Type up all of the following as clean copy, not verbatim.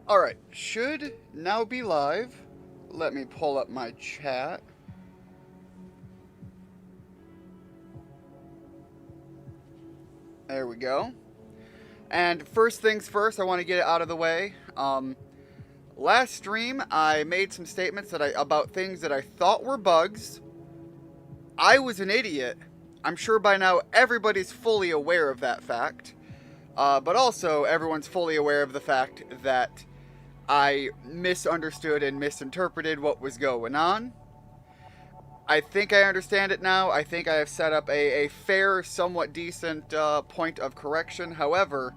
Alright, should now be live. Let me pull up my chat. There we go. And first things first, I want to get it out of the way. Last stream, I made some statements about things that I thought were bugs. I was an idiot. I'm sure by now everybody's fully aware of that fact. But also, everyone's fully aware of the fact that I misunderstood and misinterpreted what was going on. I think I understand it now. I think I have set up a fair, somewhat decent point of correction. However,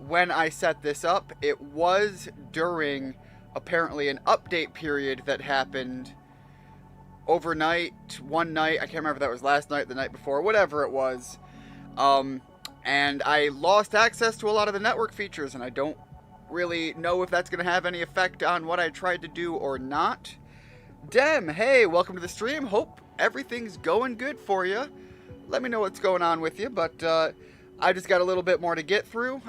when I set this up, it was during apparently an update period that happened overnight, one night. I can't remember if that was last night, the night before, whatever it was. And I lost access to a lot of the network features, and I don't really know if that's going to have any effect on what I tried to do or not. Dem, hey, welcome to the stream. Hope everything's going good for you. Let me know what's going on with you, but I just got a little bit more to get through.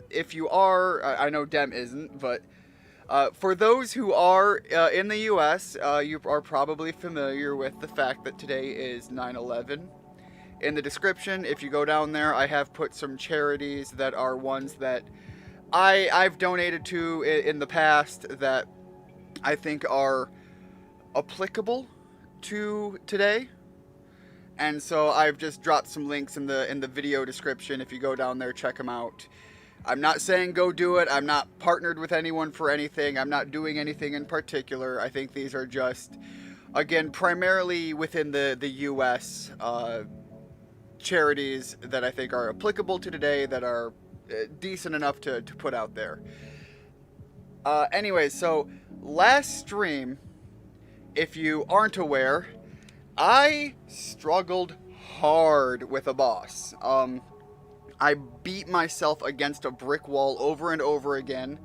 If you are, I know Dem isn't, but for those who are in the U.S., you are probably familiar with the fact that today is 9/11. In the description, if you go down there, I have put some charities that are ones that I've donated to in the past that I think are applicable to today. And so I've just dropped some links in the video description. If you go down there, check them out. I'm not saying go do it. I'm not partnered with anyone for anything. I'm not doing anything in particular. I think these are just, again, primarily within the U.S. Charities that I think are applicable to today, that are decent enough to put out there. Anyways, so last stream, if you aren't aware, I struggled hard with a boss. I beat myself against a brick wall over and over again,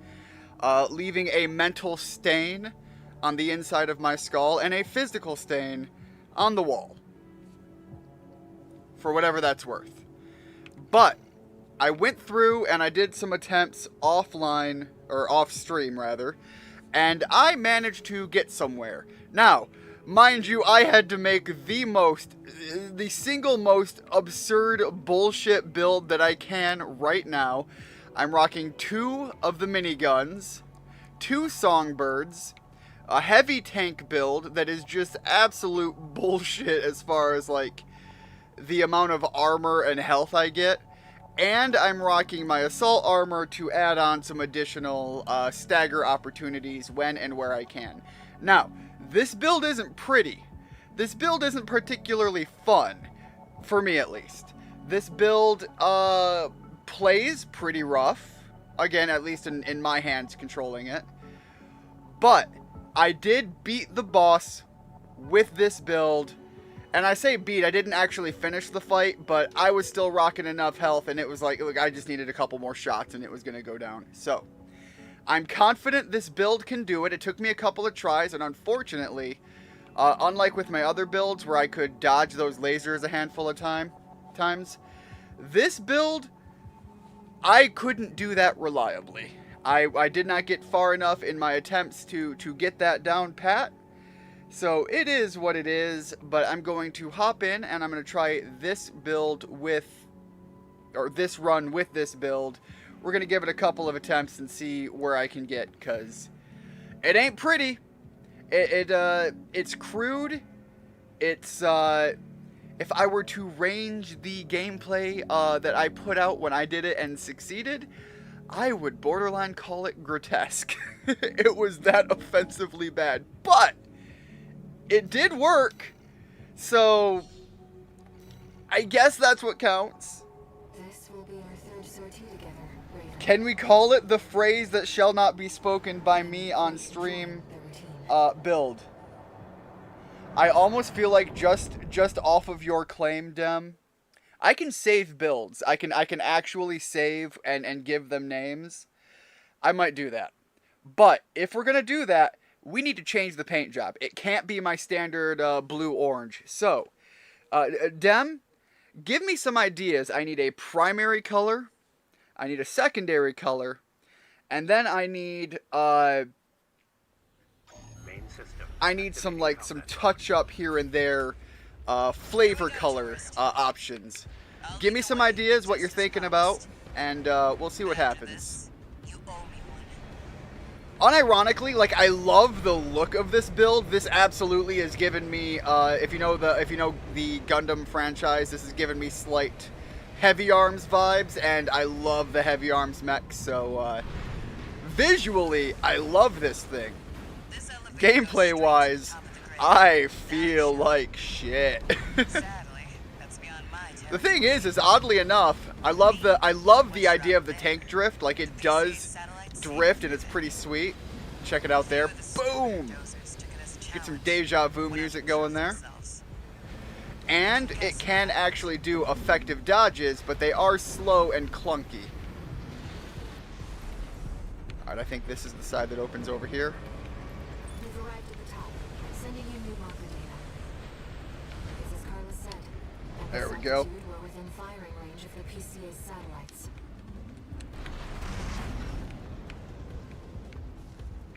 leaving a mental stain on the inside of my skull and a physical stain on the wall. For whatever that's worth. But I went through and I did some attempts offline, or off stream rather, and I managed to get somewhere. Now, mind you, I had to make the single most absurd bullshit build that I can right now. I'm rocking 2 of the miniguns, 2 songbirds, a heavy tank build that is just absolute bullshit as far as like the amount of armor and health I get. And I'm rocking my assault armor to add on some additional stagger opportunities when and where I can. Now, this build isn't pretty. This build isn't particularly fun, for me at least. This build plays pretty rough. Again, at least in my hands controlling it. But I did beat the boss with this build. And I say beat, I didn't actually finish the fight, but I was still rocking enough health, and it was like, look, I just needed a couple more shots, and it was going to go down. So, I'm confident this build can do it. It took me a couple of tries, and unfortunately, unlike with my other builds where I could dodge those lasers a handful of times, this build, I couldn't do that reliably. I did not get far enough in my attempts to get that down pat. So it is what it is, but I'm going to hop in and I'm going to try this build this run with this build. We're going to give it a couple of attempts and see where I can get, because it ain't pretty. It's crude. It's, if I were to range the gameplay that I put out when I did it and succeeded, I would borderline call it grotesque. It was that offensively bad, but it did work, so I guess that's what counts. This will be our third sortie together, Raven. Can we call it the phrase that shall not be spoken by me on stream? Build. I almost feel like just off of your claim, Dem, I can save builds. I can actually save and give them names. I might do that. But if we're gonna do that, we need to change the paint job. It can't be my standard blue-orange. So, Dem, give me some ideas. I need a primary color, I need a secondary color, And then I need Main system. some like some touch up here and there flavor color options. Give me some ideas what you're thinking about, and we'll see what happens. Unironically, like, I love the look of this build. This absolutely has given me, if you know the Gundam franchise, this has given me slight Heavy Arms vibes, and I love the Heavy Arms mech. So visually, I love this thing. Gameplay wise, I feel like shit. The thing is oddly enough, I love the idea of the tank drift. Like, it does drift and it's pretty sweet. Check it out there. Boom! Get some deja vu music going there. And it can actually do effective dodges, but they are slow and clunky. Alright, I think this is the side that opens over here. We've arrived at the top, sending you new marker data. As Carla said, at There this we go. altitude, we're within firing range of the PCA's satellites.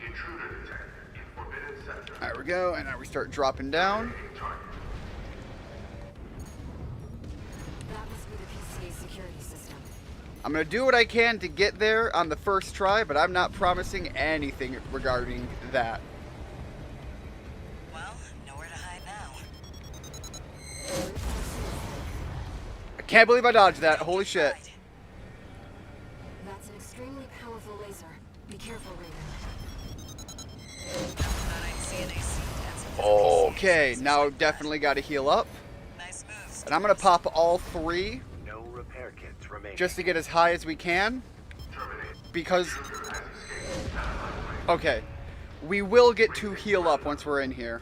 Intruder detected in forbidden sector. There we go, and now we start dropping down. That must be the PCA security system. I'm going to do what I can to get there on the first try, but I'm not promising anything regarding that. Well, nowhere to hide now. I can't believe I dodged that. Holy shit. That's an extremely powerful laser. Be careful, Raven. Thought I'd see an AC dance. Okay, now definitely got to heal up. Nice moves. And I'm going to pop all three No repair kits remain. just to get as high as we can. Because, okay, we will get to heal up once we're in here.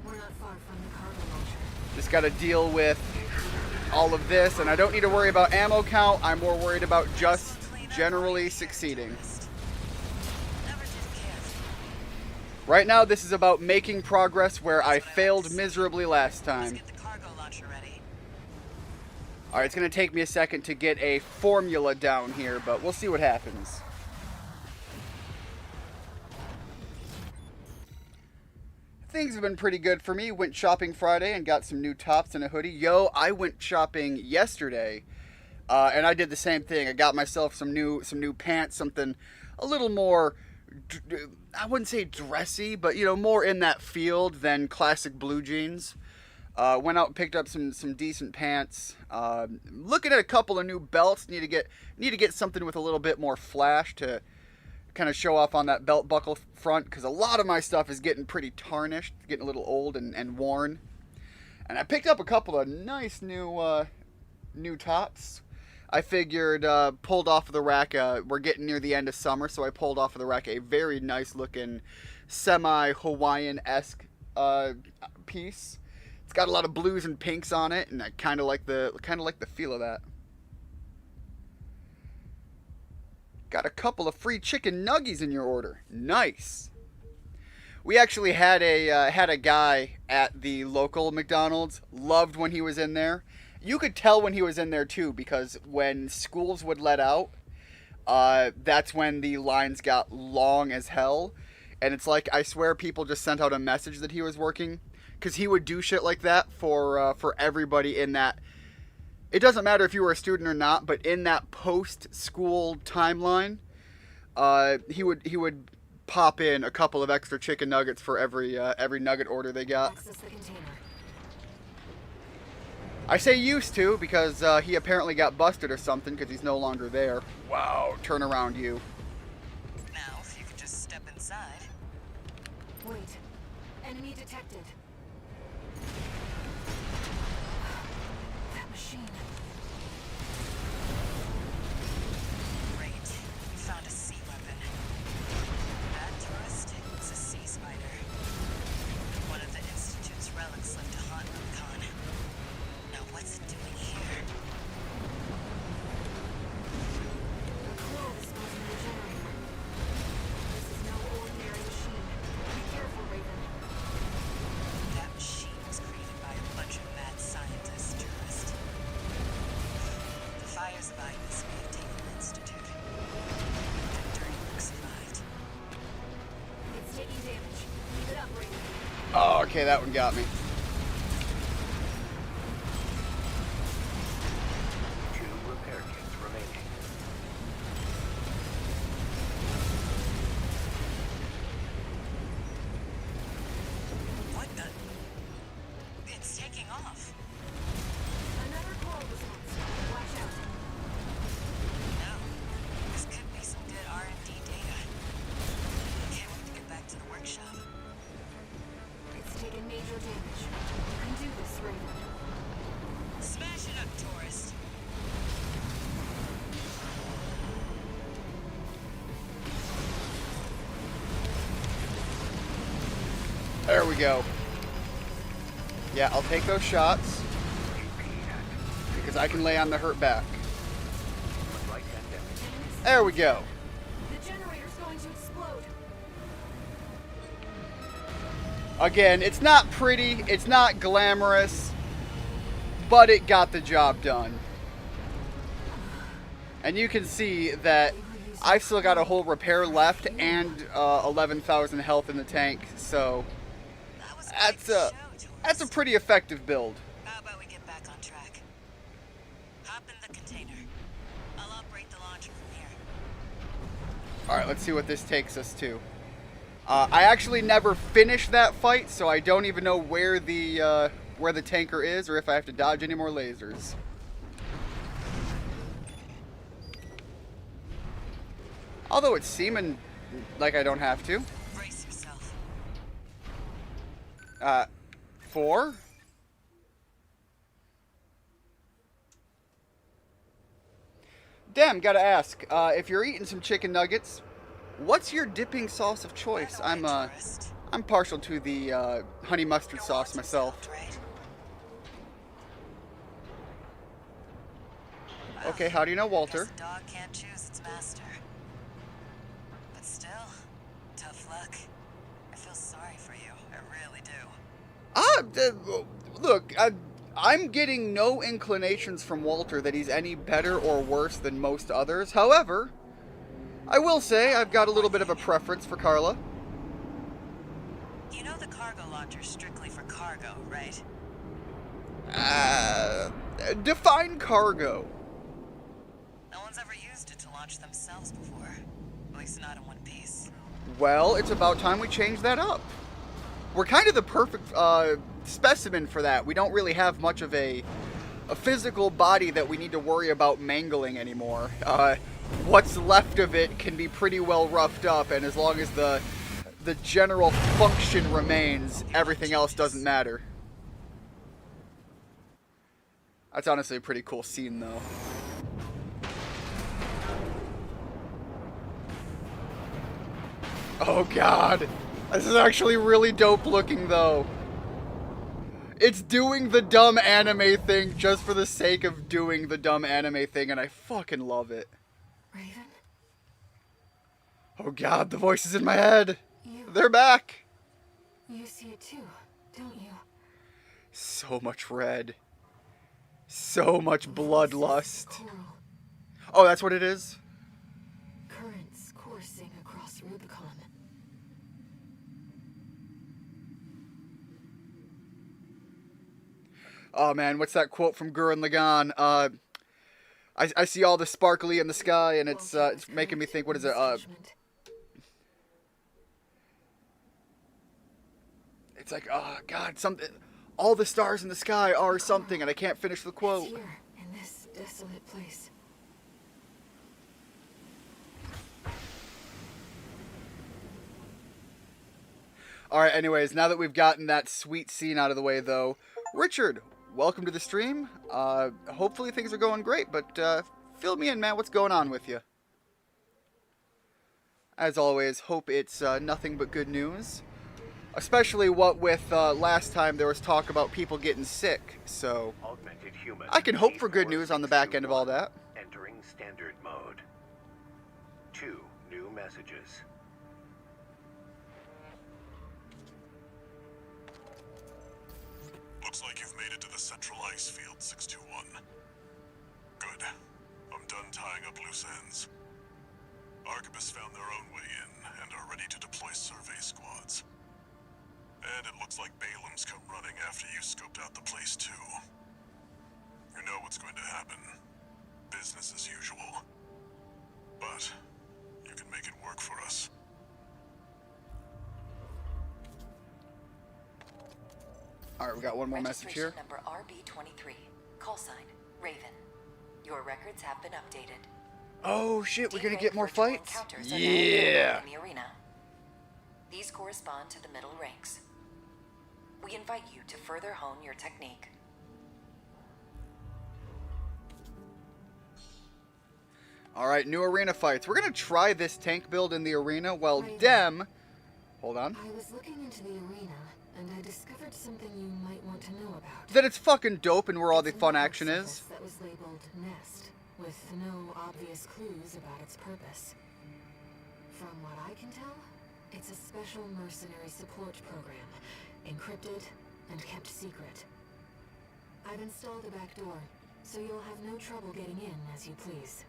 We're not far from the cargo launcher. Just got to deal with all of this, and I don't need to worry about ammo count. I'm more worried about just generally succeeding. Never did care. Right now, this is about making progress where I failed miserably last Let's time. get the cargo launcher ready. Alright, it's going to take me a second to get a formula down here, but we'll see what happens. Things have been pretty good for me. Went shopping Friday and got some new tops and a hoodie. Yo, I went shopping yesterday, and I did the same thing. I got myself some new pants, something a little more, I wouldn't say dressy, but, you know, more in that field than classic blue jeans. Went out and picked up some decent pants. Looking at a couple of new belts. Need to get something with a little bit more flash to kind of show off on that belt buckle front, because a lot of my stuff is getting pretty tarnished, getting a little old and worn. And I picked up a couple of nice new tops. I figured, pulled off of the rack, we're getting near the end of summer, so I pulled off of the rack a very nice looking semi-Hawaiian-esque piece. It's got a lot of blues and pinks on it, and I kind of like the feel of that. Got a couple of free chicken nuggies in your order. Nice. We actually had a guy at the local McDonald's. Loved when he was in there. You could tell when he was in there too, because when schools would let out, that's when the lines got long as hell. And it's like, I swear people just sent out a message that he was working, because he would do shit like that for everybody in that. It doesn't matter if you were a student or not, but in that post-school timeline, he would pop in a couple of extra chicken nuggets for every nugget order they got. Access the container. I say used to, because he apparently got busted or something, because he's no longer there. Wow, turn around, you. Now, if you could just step inside. Wait. Enemy detected. That machine. Great. We found a sea weapon. That tourist, it's a sea spider. One of the Institute's relics left to haunt Rubicon. Now what's it doing here? The core is causing the generator. This is no ordinary machine. Be careful, Raven. That machine was created by a bunch of mad scientists, tourist. The fires of Ignis may have taken the Institute. The Okay, that one got me. 2 repair kits remaining. What the? It's taking off. Another call response. Watch out. No. This could be some good R&D data. Can't wait to get back to the workshop. It's taken major damage. You can do this, Raven. Smash it up, tourist. There we go. Yeah, I'll take those shots because I can lay on the hurt back. Right hand damage. There we go. The generator's going to explode. Again, it's not pretty, it's not glamorous, but it got the job done. And you can see that I've still got a whole repair left and 11,000 health in the tank, so That was that's quite the a show, tourist. that's a pretty effective build. How about we get back on track? Hop in the container. I'll operate the launcher from here. All right, let's see what this takes us to. I actually never finished that fight, so I don't even know where the tanker is or if I have to dodge any more lasers. Although it's seeming like I don't have to. Brace yourself. 4? Damn, gotta ask. If you're eating some chicken nuggets, what's your dipping sauce of choice? Right away, tourist. I'm partial to the honey mustard Your sauce wants myself. resolved, right? Okay, how do you know Walter? Guess a dog can't choose its master. But still, tough luck. I feel sorry for you. I really do. Look, I'm getting no inclinations from Walter that he's any better or worse than most others. However, I will say I've got a little bit of a preference for Carla. You know the cargo launcher's strictly for cargo, right? Define cargo. No one's ever used it to launch themselves before. At least not in one piece. Well, it's about time we change that up. We're kind of the perfect specimen for that. We don't really have much of a physical body that we need to worry about mangling anymore. What's left of it can be pretty well roughed up, and as long as the general function remains, everything else doesn't matter. That's honestly a pretty cool scene, though. Oh god, this is actually really dope looking though. It's doing the dumb anime thing just for the sake of doing the dumb anime thing, and I fucking love it. Raven, Oh god, the voices in my head. you They're back. see it too, don't you? So much red. So much bloodlust. Coral Oh, that's what it is? currents coursing across Rubicon. Oh man, what's that quote from Gurren Lagann? I see all the sparkly in the sky, and it's making me think. What is it? It's like, oh god, something. All the stars in the sky are something, and I can't finish the quote. It's here, in this desolate place. All right. Anyways, now that we've gotten that sweet scene out of the way, though, Richard, welcome to the stream. Hopefully things are going great, but fill me in, man. What's going on with you? As always, hope it's nothing but good news. Especially what with last time there was talk about people getting sick, so Augmented human. I can hope for good news on the back end of all that. Entering standard mode. 2 new messages. Looks like you've made it to the central ice field, 621. Good. I'm done tying up loose ends. Arquebus found their own way in and are ready to deploy survey squads. And it looks like Balaam's come running after you scoped out the place too. You know what's going to happen. Business as usual. But you can make it work for us. Alright, we got one more message here. Registration number RB23. Call sign, Raven. Your records have been updated. Oh shit, we're gonna D-rank get more virtual fights? encounters are now Yeah! available in the arena. These correspond to the middle ranks. We invite you to further hone your technique. Alright, new arena fights. We're gonna try this tank build in the arena while Raven. Dem... Hold on. I was looking into the arena, and I discovered something you might want to know about. That it's fucking dope and where all the It's a fun note action is. that was labeled Nest, with no obvious clues about its purpose. From what I can tell, it's a special mercenary support program, encrypted and kept secret. I've installed a back door, so you'll have no trouble getting in as you please.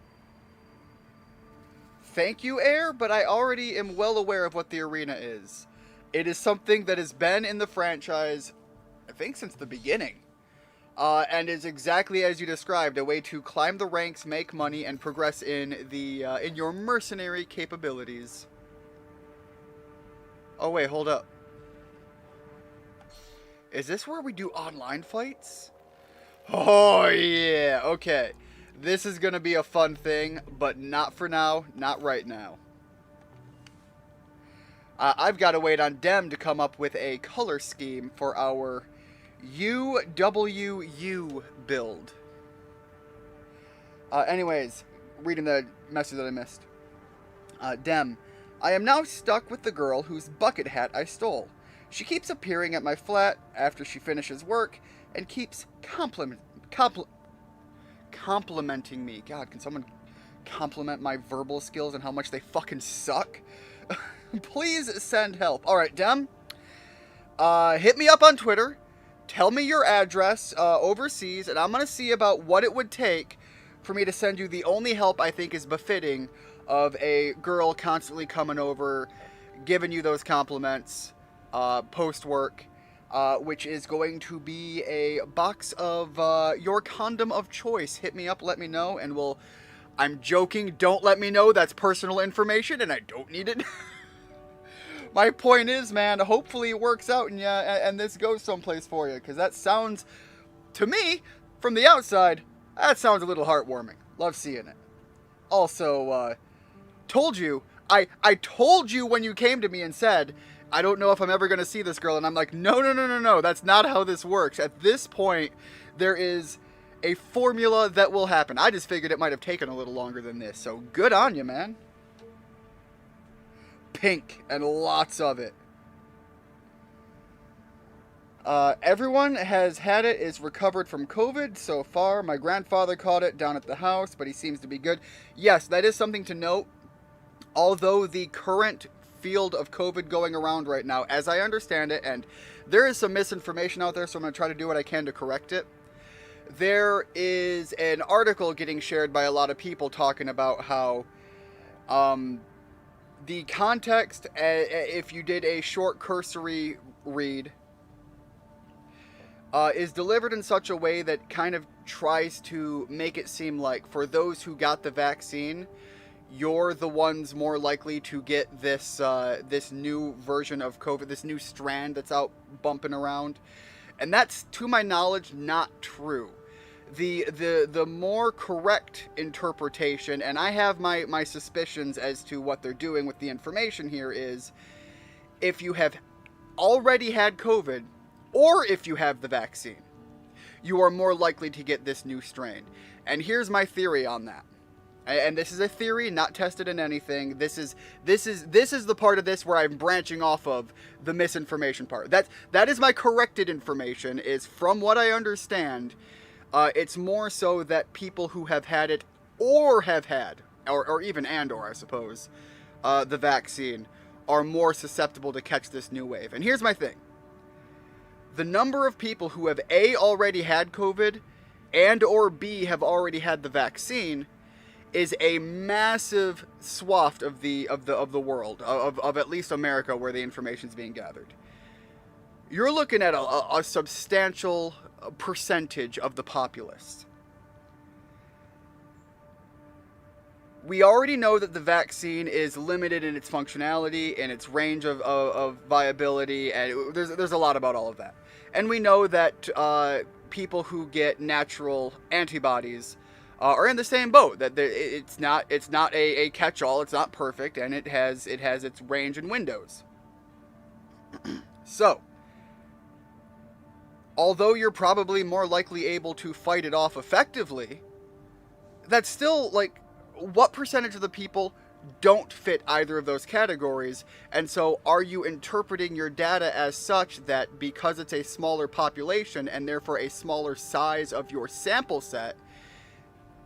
Thank you, Air, but I already am well aware of what the arena is. It is something that has been in the franchise, I think, since the beginning. And is exactly as you described, a way to climb the ranks, make money, and progress in in your mercenary capabilities. Oh wait, hold up. Is this where we do online fights? Oh yeah, okay. This is gonna be a fun thing, but not for now, not right now. I've got to wait on Dem to come up with a color scheme for our UWU build. Anyways, reading the message that I missed. Dem, I am now stuck with the girl whose bucket hat I stole. She keeps appearing at my flat after she finishes work and keeps complimenting me. God, can someone compliment my verbal skills and how much they fucking suck? Please send help. Alright, Dem. Hit me up on Twitter. Tell me your address overseas, and I'm going to see about what it would take for me to send you the only help I think is befitting of a girl constantly coming over, giving you those compliments post-work, which is going to be a box of your condom of choice. Hit me up, let me know, and we'll... I'm joking, don't let me know, that's personal information, and I don't need it. My point is, man, hopefully it works out and this goes someplace for you, because that sounds, to me, from the outside, that sounds a little heartwarming. Love seeing it. Also, told you, I told you when you came to me and said, I don't know if I'm ever going to see this girl, and I'm like, no, that's not how this works. At this point, there is a formula that will happen. I just figured it might have taken a little longer than this, so good on you, man. Pink, and lots of it. Everyone has had it, is recovered from COVID so far. My grandfather caught it down at the house, but he seems to be good. Yes, that is something to note. Although the current field of COVID going around right now, as I understand it, and there is some misinformation out there, so I'm going to try to do what I can to correct it. There is an article getting shared by a lot of people talking about how the context, if you did a short cursory read, is delivered in such a way that kind of tries to make it seem like for those who got the vaccine, you're the ones more likely to get this this new version of COVID, this new strand that's out bumping around. And that's, to my knowledge, not true. The more correct interpretation, and I have my suspicions as to what they're doing with the information here, is if you have already had COVID, or if you have the vaccine, you are more likely to get this new strain. And here's my theory on that. And this is a theory, not tested in anything. This is the part of this where I'm branching off of the misinformation part. That is my corrected information, is from what I understand. It's more so that people who have had it or have had, or even I suppose, the vaccine, are more susceptible to catch this new wave. And here's my thing. The number of people who have A, already had COVID, and or B, have already had the vaccine, is a massive swath of the world, of at least America, where the information's being gathered. you're looking at a substantial percentage of the populace. We already know that the vaccine is limited in its functionality and its range of viability, and there's a lot about all of that. And we know that people who get natural antibodies are in the same boat. That it's not a catch-all. It's not perfect, and it has its range and windows. So, although you're probably more likely able to fight it off effectively, that's still like, what percentage of the people don't fit either of those categories? And so are you interpreting your data as such that because it's a smaller population and therefore a smaller size of your sample set,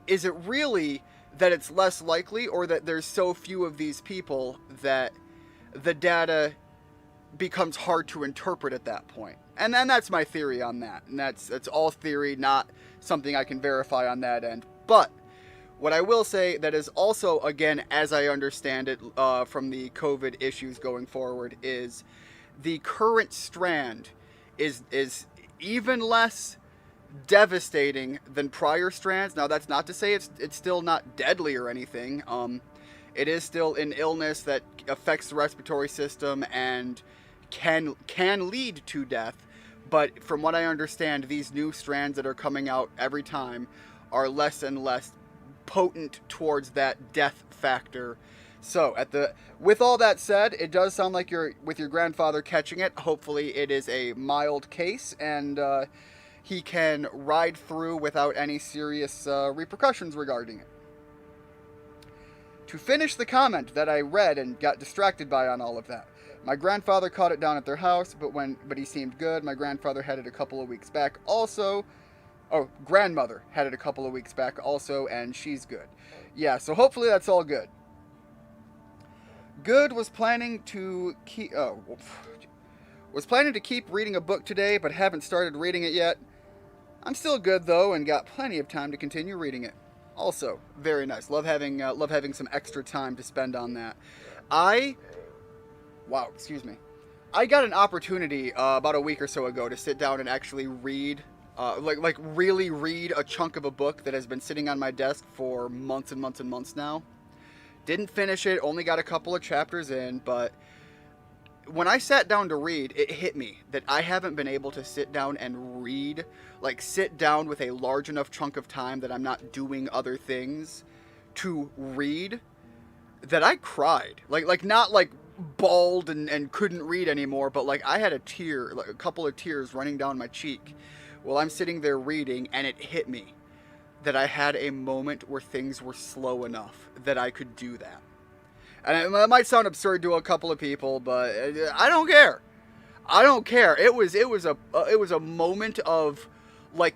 is it really that it's less likely, or that there's so few of these people that the data becomes hard to interpret at that point? And then that's my theory on that. And that's all theory, not something I can verify on that end. But what I will say that is also, again, as I understand it from the COVID issues going forward, is the current strand is even less devastating than prior strands. Now, that's not to say it's still not deadly or anything. It is still an illness that affects the respiratory system and can lead to death. But from what I understand, these new strands that are coming out every time are less and less potent towards that death factor. So with all that said, it does sound like you're with your grandfather catching it. Hopefully it is a mild case and he can ride through without any serious repercussions regarding it. To finish the comment that I read and got distracted by on all of that, my grandfather caught it down at their house, but he seemed good. My grandfather had it a couple of weeks back also. Oh, grandmother had it a couple of weeks back also, and she's good. Yeah, so hopefully that's all good. Good was planning to keep reading a book today, but haven't started reading it yet. I'm still good though, and got plenty of time to continue reading it. Also, very nice. Love having some extra time to spend on that. I got an opportunity about a week or so ago to sit down and actually read. Really read a chunk of a book that has been sitting on my desk for months and months and months now. Didn't finish it, only got a couple of chapters in, but when I sat down to read, it hit me that I haven't been able to sit down and read, sit down with a large enough chunk of time that I'm not doing other things to read, that I cried. Not bawled and couldn't read anymore, but I had a couple of tears running down my cheek while I'm sitting there reading, and it hit me that I had a moment where things were slow enough that I could do that. And it might sound absurd to a couple of people, but I don't care. I don't care. It was a moment of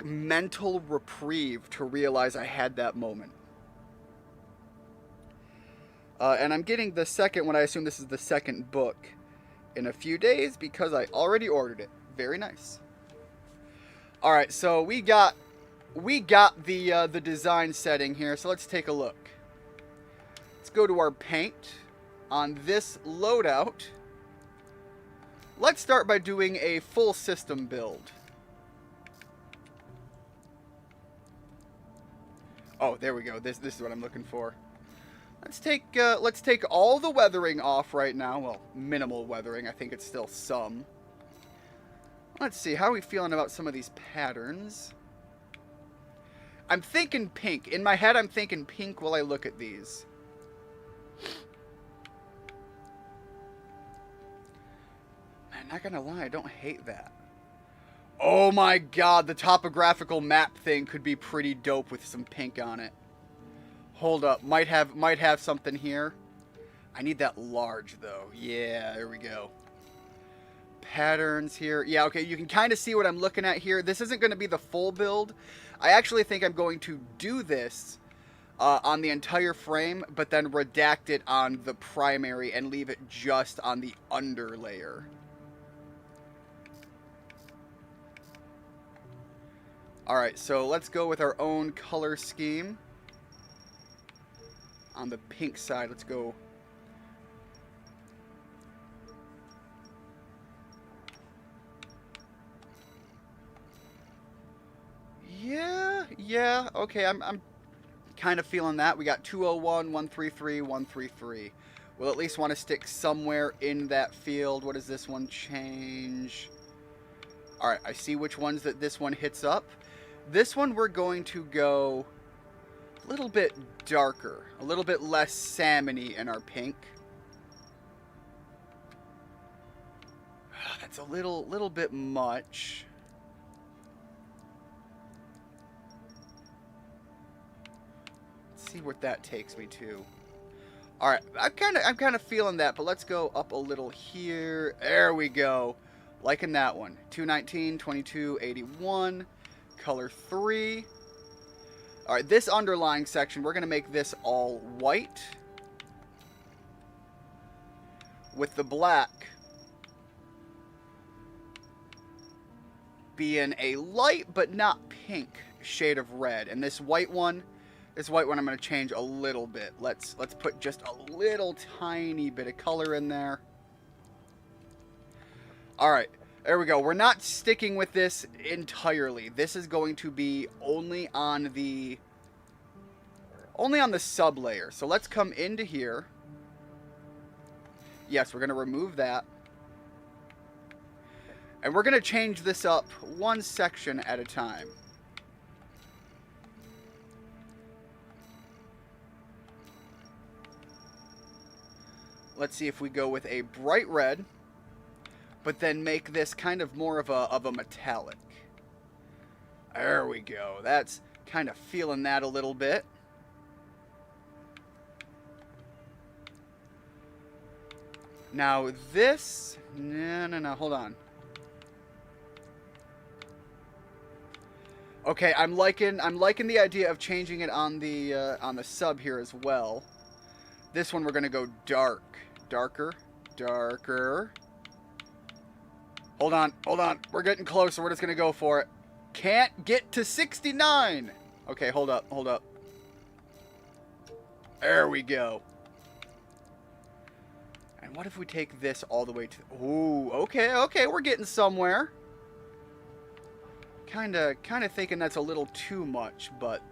mental reprieve to realize I had that moment. And I'm getting the second one. I assume this is the second book in a few days because I already ordered it. Very nice. All right, so we got the design setting here. So let's take a look. Let's go to our paint on this loadout. Let's start by doing a full system build. Oh, there we go. This is what I'm looking for. Let's take all the weathering off right now. Well, minimal weathering. I think it's still some. Let's see, how are we feeling about some of these patterns? I'm thinking pink. In my head, I'm thinking pink while I look at these. Man, not gonna lie, I don't hate that. Oh my god, the topographical map thing could be pretty dope with some pink on it. Hold up, might have something here. I need that large though. Yeah, there we go. Patterns here. Yeah, okay, you can kind of see what I'm looking at here. This isn't going to be the full build. I actually think I'm going to do this on the entire frame, but then redact it on the primary and leave it just on the under layer. Alright, so let's go with our own color scheme. On the pink side, let's go. Yeah, okay, I'm kind of feeling that. We got 201, 133, 133. We'll at least want to stick somewhere in that field. What does this one change? Alright, I see which ones that this one hits up. This one we're going to go a little bit darker, a little bit less salmony in our pink. That's a little bit much. Let's see what that takes me to. All right, I'm kind of feeling that, but let's go up a little here. There we go. Liking that one. 219, 22, 81, color 3. All right, this underlying section, we're going to make this all white with the black being a light but not pink shade of red. And this white one I'm going to change a little bit. Let's put just a little tiny bit of color in there. All right, there we go. We're not sticking with this entirely. This is going to be only on the sub layer. So let's come into here. Yes, we're going to remove that. And we're going to change this up one section at a time. Let's see if we go with a bright red, but then make this kind of more of a metallic. There we go. That's kind of feeling that a little bit. Now this, no, hold on. Okay, I'm liking the idea of changing it on the sub here as well. This one we're gonna go darker. Hold on. We're getting closer. We're just gonna go for it. Can't get to 69. Okay, hold up. There we go. And what if we take this all the way to... Ooh, okay, we're getting somewhere. Kind of thinking that's a little too much, but...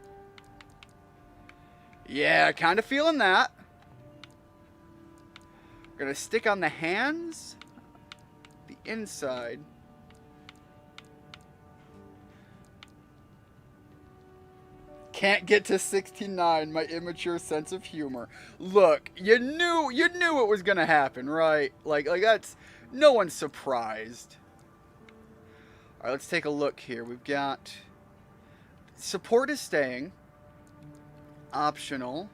Yeah, kind of feeling that. We're going to stick on the hands, the inside. Can't get to 69, my immature sense of humor. Look, you knew it was going to happen, right? Like that's... No one's surprised. All right, let's take a look here. We've got... Support is staying. Optional.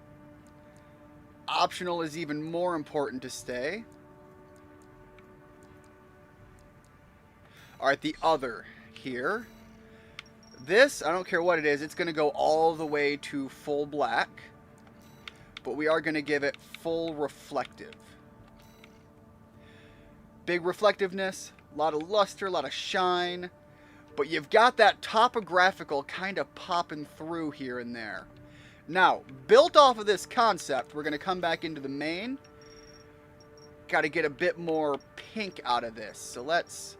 Optional is even more important to stay. All right, the other here. This, I don't care what it is, it's going to go all the way to full black. But we are going to give it full reflective. Big reflectiveness, a lot of luster, a lot of shine. But you've got that topographical kind of popping through here and there. Now, built off of this concept, we're going to come back into the main. Got to get a bit more pink out of this. So let's...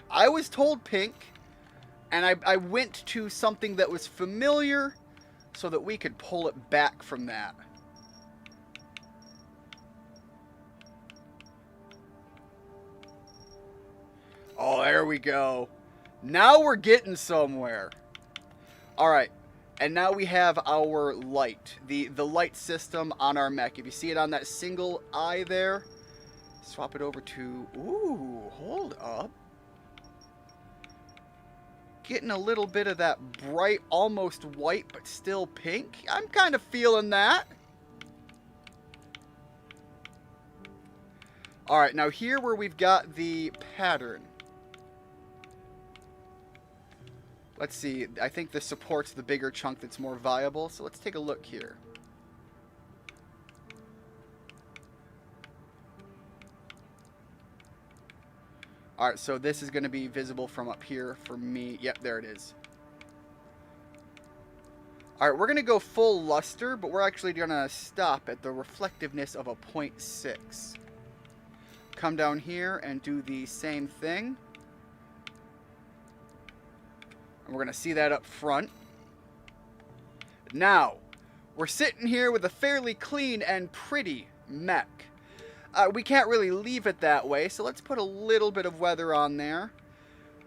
I was told pink, and I went to something that was familiar so that we could pull it back from that. Oh, there we go. Now we're getting somewhere. All right, and now we have our light, the light system on our mech. If you see it on that single eye there, swap it over to, ooh, hold up. Getting a little bit of that bright, almost white, but still pink. I'm kind of feeling that. All right, now here where we've got the pattern. Let's see, I think this supports the bigger chunk that's more viable, so let's take a look here. Alright, so this is going to be visible from up here for me. Yep, there it is. Alright, we're going to go full luster, but we're actually going to stop at the reflectiveness of a 0.6. Come down here and do the same thing. And we're going to see that up front. Now, we're sitting here with a fairly clean and pretty mech. We can't really leave it that way, so let's put a little bit of weather on there.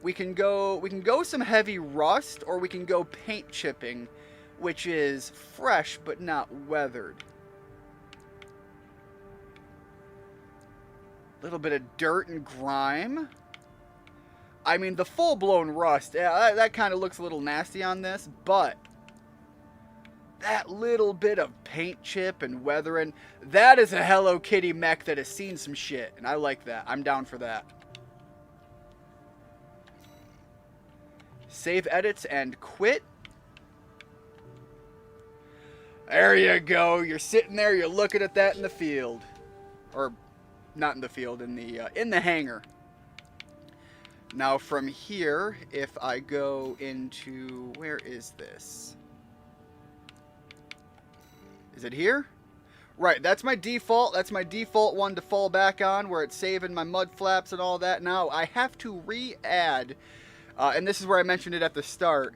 We can go some heavy rust, or we can go paint chipping, which is fresh but not weathered. A little bit of dirt and grime. I mean, the full-blown rust, yeah, that kind of looks a little nasty on this, but that little bit of paint chip and weathering, that is a Hello Kitty mech that has seen some shit, and I like that. I'm down for that. Save edits and quit. There you go. You're sitting there, you're looking at that in the field. Or, not in the field, in the hangar. Now from here, if I go into, where is this? Is it here? Right, that's my default. That's my default one to fall back on, where it's saving my mud flaps and all that. Now I have to re-add, and this is where I mentioned it at the start.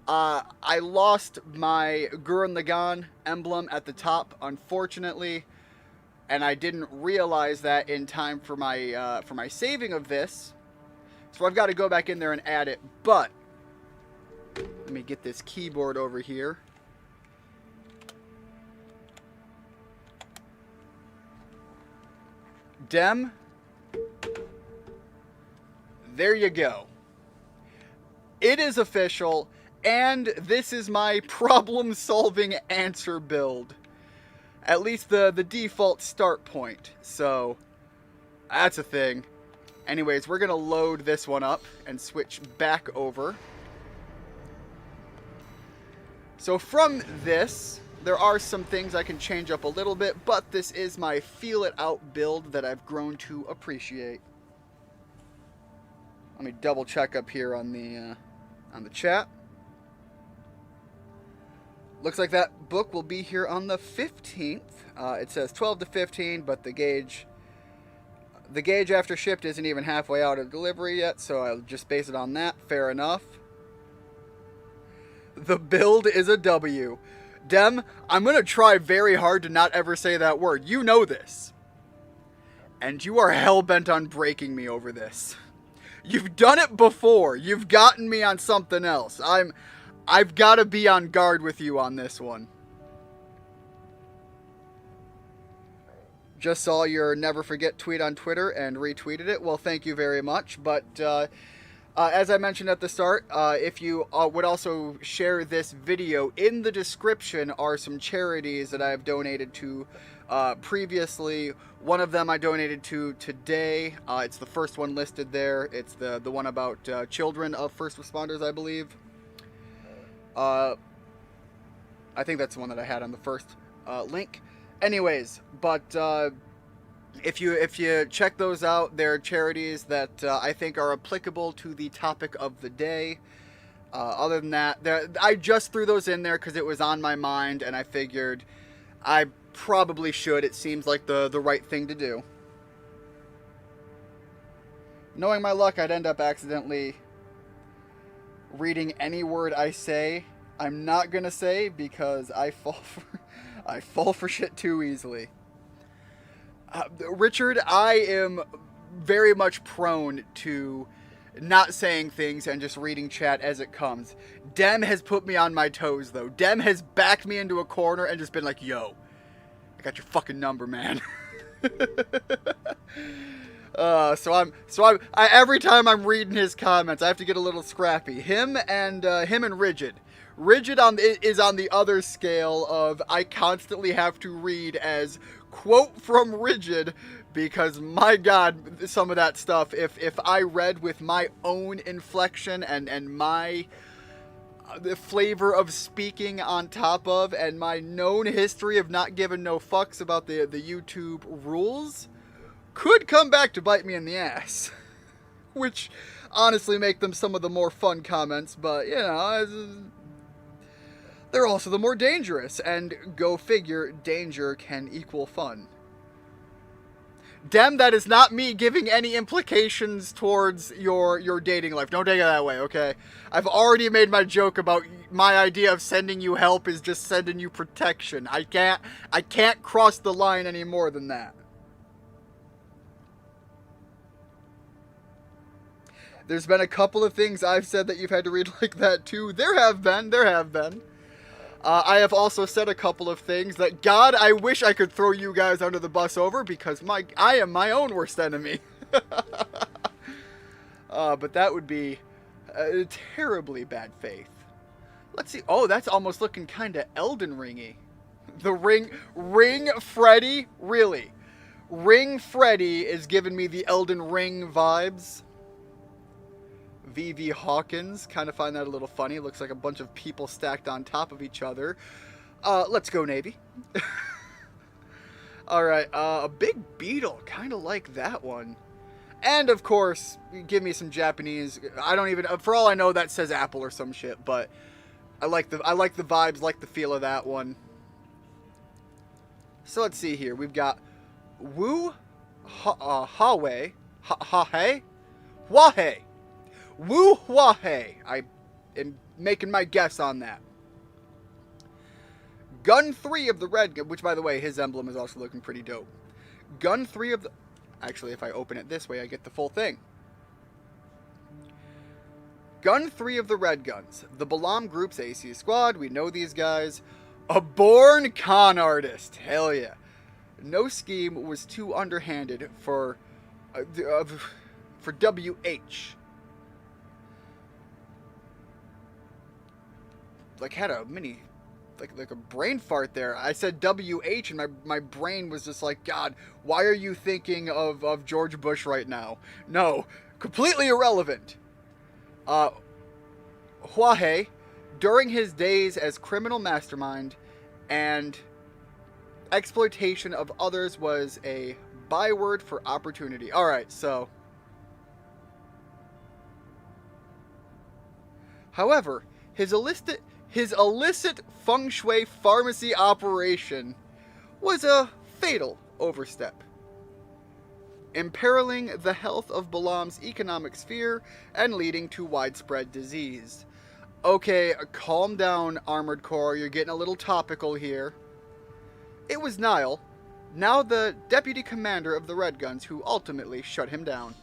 I lost my Gurren Lagann emblem at the top, unfortunately, and I didn't realize that in time for my saving of this. So I've got to go back in there and add it. But let me get this keyboard over here. Dem, there you go. It is official, and this is my problem-solving answer build. At least the default start point. So that's a thing. Anyways, we're going to load this one up and switch back over. So from this, there are some things I can change up a little bit, but this is my feel-it-out build that I've grown to appreciate. Let me double check up here on the chat. Looks like that book will be here on the 15th. It says 12 to 15, but the gauge after shipped isn't even halfway out of delivery yet, so I'll just base it on that. Fair enough. The build is a W. Dem, I'm going to try very hard to not ever say that word. You know this. And you are hell-bent on breaking me over this. You've done it before. You've gotten me on something else. I've got to be on guard with you on this one. Just saw your Never Forget tweet on Twitter and retweeted it. Well, thank you very much. But as I mentioned at the start, if you would also share this video, in the description are some charities that I've donated to previously. One of them I donated to today. It's the first one listed there. It's the one about children of first responders, I believe. I think that's the one that I had on the first link. Anyways, but if you check those out, they're charities that I think are applicable to the topic of the day. Other than that, I just threw those in there because it was on my mind, and I figured I probably should. It seems like the right thing to do. Knowing my luck, I'd end up accidentally reading any word I say. I'm not gonna say because I fall for shit too easily. Richard, I am very much prone to not saying things and just reading chat as it comes. Dem has put me on my toes, though. Dem has backed me into a corner and just been like, yo, I got your fucking number, man. So every time I'm reading his comments, I have to get a little scrappy. Him and Rigid. Rigid is on the other scale of I constantly have to read as quote from Rigid, because my god, some of that stuff, if I read with my own inflection and my the flavor of speaking on top of, and my known history of not giving no fucks about the YouTube rules, could come back to bite me in the ass. Which honestly make them some of the more fun comments, but you know, they're also the more dangerous, and go figure, danger can equal fun. Dem, that is not me giving any implications towards your dating life. Don't take it that way, okay? I've already made my joke about my idea of sending you help is just sending you protection. I can't cross the line any more than that. There's been a couple of things I've said that you've had to read like that too. There have been. I have also said a couple of things that, God, I wish I could throw you guys under the bus over because I am my own worst enemy. But that would be terribly bad faith. Let's see. Oh, that's almost looking kind of Elden Ringy. The Ring Freddy? Really? Ring Freddy is giving me the Elden Ring vibes. V.V. Hawkins, kind of find that a little funny. Looks like a bunch of people stacked on top of each other. Let's go Navy. Alright, a big beetle, kind of like that one. And of course, give me some Japanese. I don't even, for all I know, that says apple or some shit, but I like the vibes, like the feel of that one. So let's see here. We've got Wu Hawei. Huahei. Wu Huahei. I am making my guess on that. Gun 3 of the Red Gun, which by the way, his emblem is also looking pretty dope. Gun 3 of the... Actually, if I open it this way, I get the full thing. Gun 3 of the Red Guns. The Balam Group's AC squad. We know these guys. A born con artist. Hell yeah. No scheme was too underhanded for WH. Like had a mini, like a brain fart there. I said WH and my brain was just like, God, why are you thinking of George Bush right now? No, completely irrelevant. Huahei, during his days as criminal mastermind and exploitation of others, was a byword for opportunity. Alright, so. However, his illicit feng shui pharmacy operation was a fatal overstep, imperiling the health of Balam's economic sphere and leading to widespread disease. Okay, calm down, Armored Core, you're getting a little topical here. It was Nile, now the deputy commander of the Red Guns, who ultimately shut him down.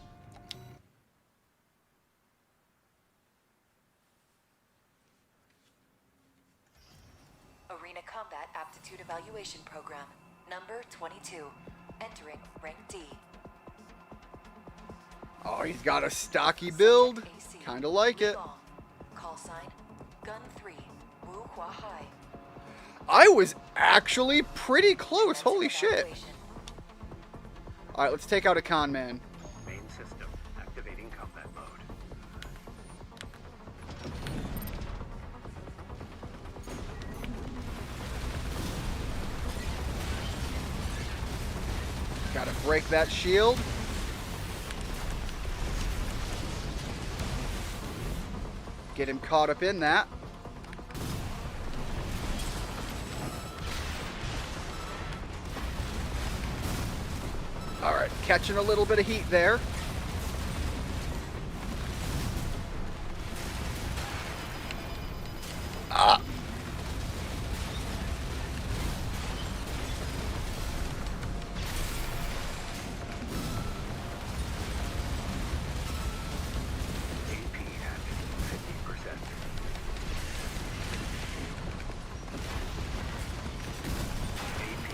Arena Combat Aptitude Evaluation Program, number 22, entering rank D. Oh, he's got a stocky build. Kinda like it. Call sign, Gun 3, Wu Huahai. I was actually pretty close. Holy shit. Alright, let's take out a con man. Main system activating combat mode. Gotta break that shield. Get him caught up in that. Alright, catching a little bit of heat there. Ah! AP at 50%. AP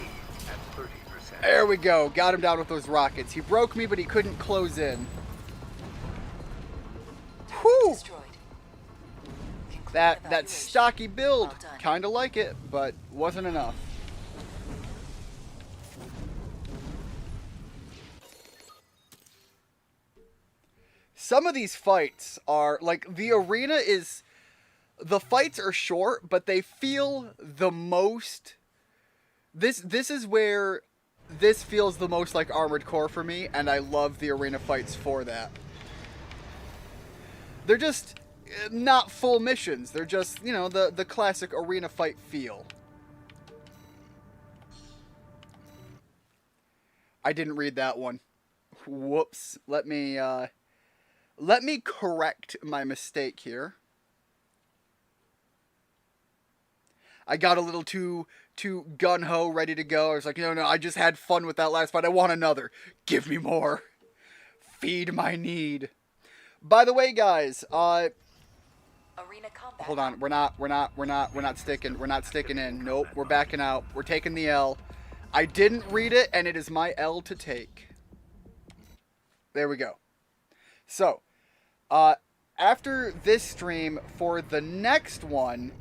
at 30%. There we go. Got him down with those rockets. He broke me, but he couldn't close in. Whew! Destroyed. Conclude That evaluation. stocky build. Well done. Kind of like it, but wasn't enough. Some of these fights are like the arena is. The fights are short, but they feel the most. This is where this feels the most like Armored Core for me, and I love the arena fights for that. They're just not full missions. They're just, you know, the classic arena fight feel. I didn't read that one. Whoops. Let me correct my mistake here. I got a little too gun-ho, ready to go. I was like, no, I just had fun with that last fight. I want another. Give me more. Feed my need. By the way, guys, Arena combat. hold on. We're not sticking in. Nope, we're backing out. We're taking the L. I didn't read it, and it is my L to take. There we go. So, after this stream, for the next one,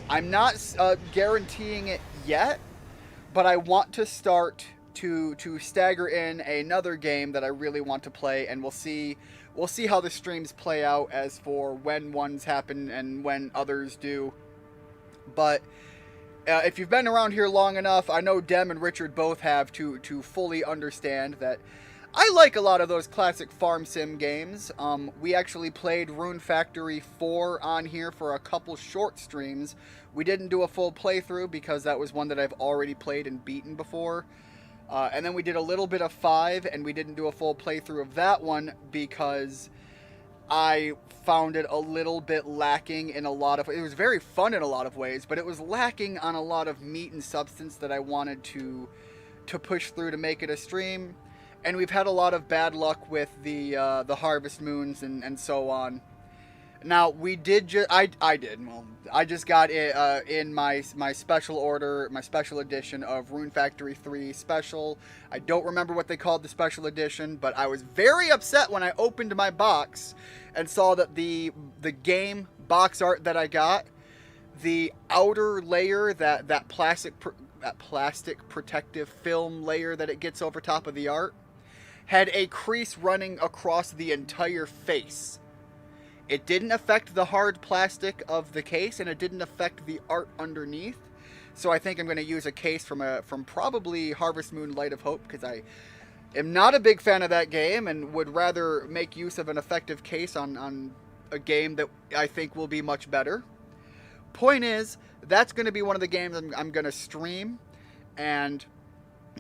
I'm not guaranteeing it yet, but I want to start to stagger in another game that I really want to play, and we'll see how the streams play out as for when ones happen and when others do. But if you've been around here long enough, I know Dem and Richard both have to fully understand that I like a lot of those classic farm sim games. We actually played Rune Factory 4 on here for a couple short streams. We didn't do a full playthrough because that was one that I've already played and beaten before. And then we did a little bit of 5, and we didn't do a full playthrough of that one because I found it a little bit lacking in a lot of... It was very fun in a lot of ways, but it was lacking on a lot of meat and substance that I wanted to push through to make it a stream. And we've had a lot of bad luck with the Harvest Moons and so on. Now, we did just... I just got it in my special order, my special edition of Rune Factory 3 Special. I don't remember what they called the special edition, but I was very upset when I opened my box and saw that the game box art that I got, the outer layer, that plastic protective film layer that it gets over top of the art, had a crease running across the entire face. It didn't affect the hard plastic of the case, and it didn't affect the art underneath. So I think I'm going to use a case from probably Harvest Moon Light of Hope, because I am not a big fan of that game and would rather make use of an effective case on a game that I think will be much better. Point is, that's going to be one of the games I'm going to stream, and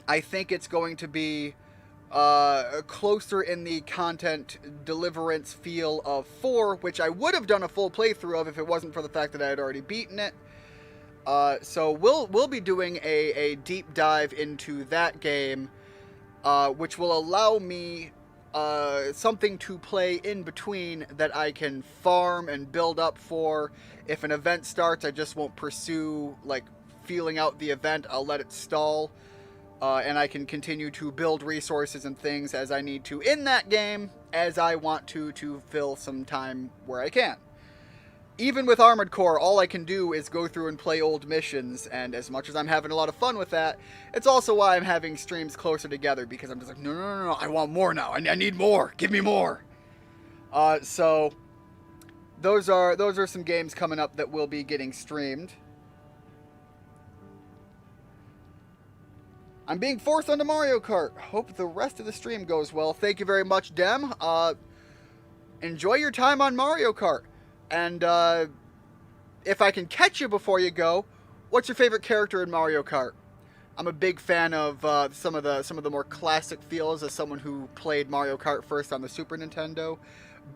I think it's going to be closer in the content deliverance feel of 4, which I would have done a full playthrough of if it wasn't for the fact that I had already beaten it. So we'll be doing a deep dive into that game, which will allow me something to play in between that I can farm and build up for. If an event starts, I just won't pursue, like, feeling out the event. I'll let it stall. And I can continue to build resources and things as I need to in that game, as I want to fill some time where I can. Even with Armored Core, all I can do is go through and play old missions, and as much as I'm having a lot of fun with that, it's also why I'm having streams closer together, because I'm just like, no, I want more now. I need more. Give me more. So those are some games coming up that will be getting streamed. I'm being forced onto Mario Kart. Hope the rest of the stream goes well. Thank you very much, Dem. Enjoy your time on Mario Kart. And if I can catch you before you go, what's your favorite character in Mario Kart? I'm a big fan of some of the more classic feels as someone who played Mario Kart first on the Super Nintendo.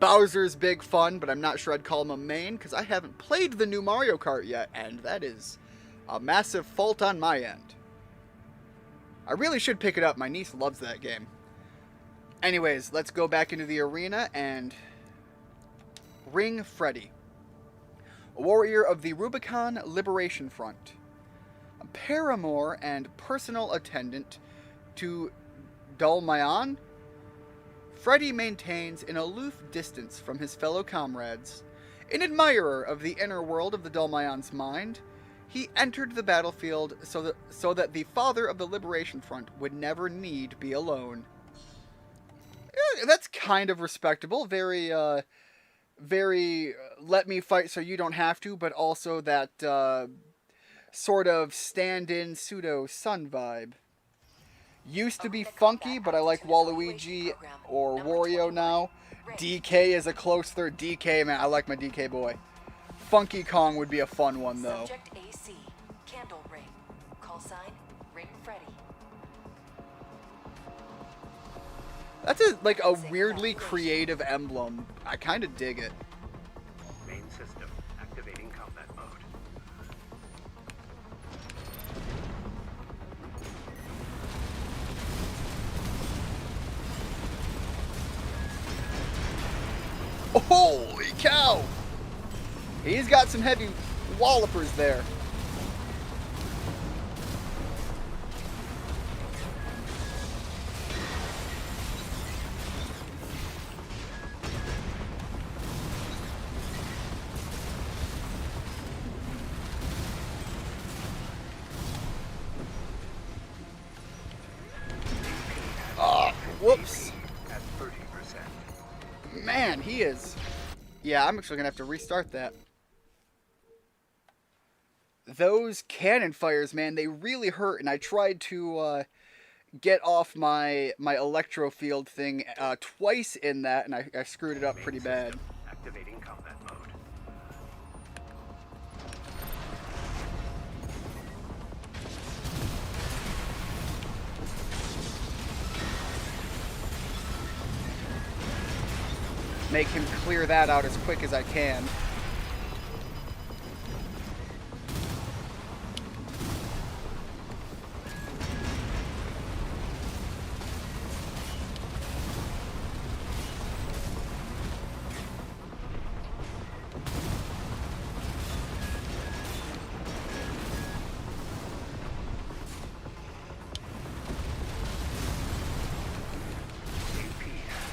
Bowser's big fun, but I'm not sure I'd call him a main because I haven't played the new Mario Kart yet, and that is a massive fault on my end. I really should pick it up. My niece loves that game. Anyways, let's go back into the arena and ring Freddy. A warrior of the Rubicon Liberation Front. A paramour and personal attendant to Dulmayan, Freddy maintains an aloof distance from his fellow comrades. An admirer of the inner world of the Dulmayan's mind, he entered the battlefield so that the father of the Liberation Front would never need be alone. That's kind of respectable. Very let me fight so you don't have to, but also that sort of stand-in pseudo-son vibe. Used to be funky, but I like Waluigi or Wario now. DK is a close third. DK, man, I like my DK boy. Funky Kong would be a fun one, though. Subject AC, Candle Ring. Call sign, Ring Freddy. That's like a weirdly creative emblem. I kind of dig it. Main system activating combat mode. Holy cow! He's got some heavy wallopers there. Whoops. At 30%. Man, he is. Yeah, I'm actually gonna have to restart that. Those cannon fires, man, they really hurt, and I tried to get off my electro field thing twice in that, and I screwed it up pretty bad. Activating combat mode. Make him clear that out as quick as I can. AP at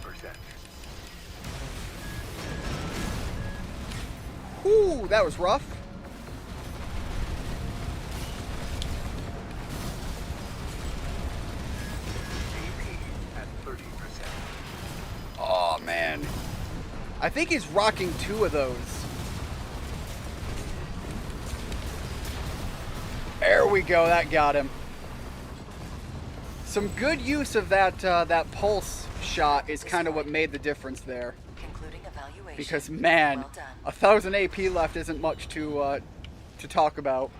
50%. Whew, that was rough. AP at 30%. Oh, man. I think he's rocking 2 of those. There we go, that got him. Some good use of that pulse shot is kind of what made the difference there. Concluding evaluation. Because, man, Well done. 1,000 AP left isn't much to talk about.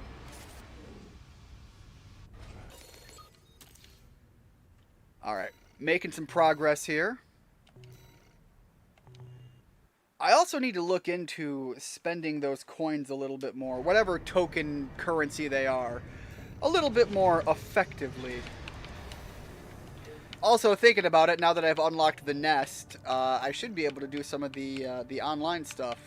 Alright, making some progress here. I also need to look into spending those coins a little bit more, whatever token currency they are, a little bit more effectively. Also, thinking about it, now that I've unlocked the nest, I should be able to do some of the online stuff.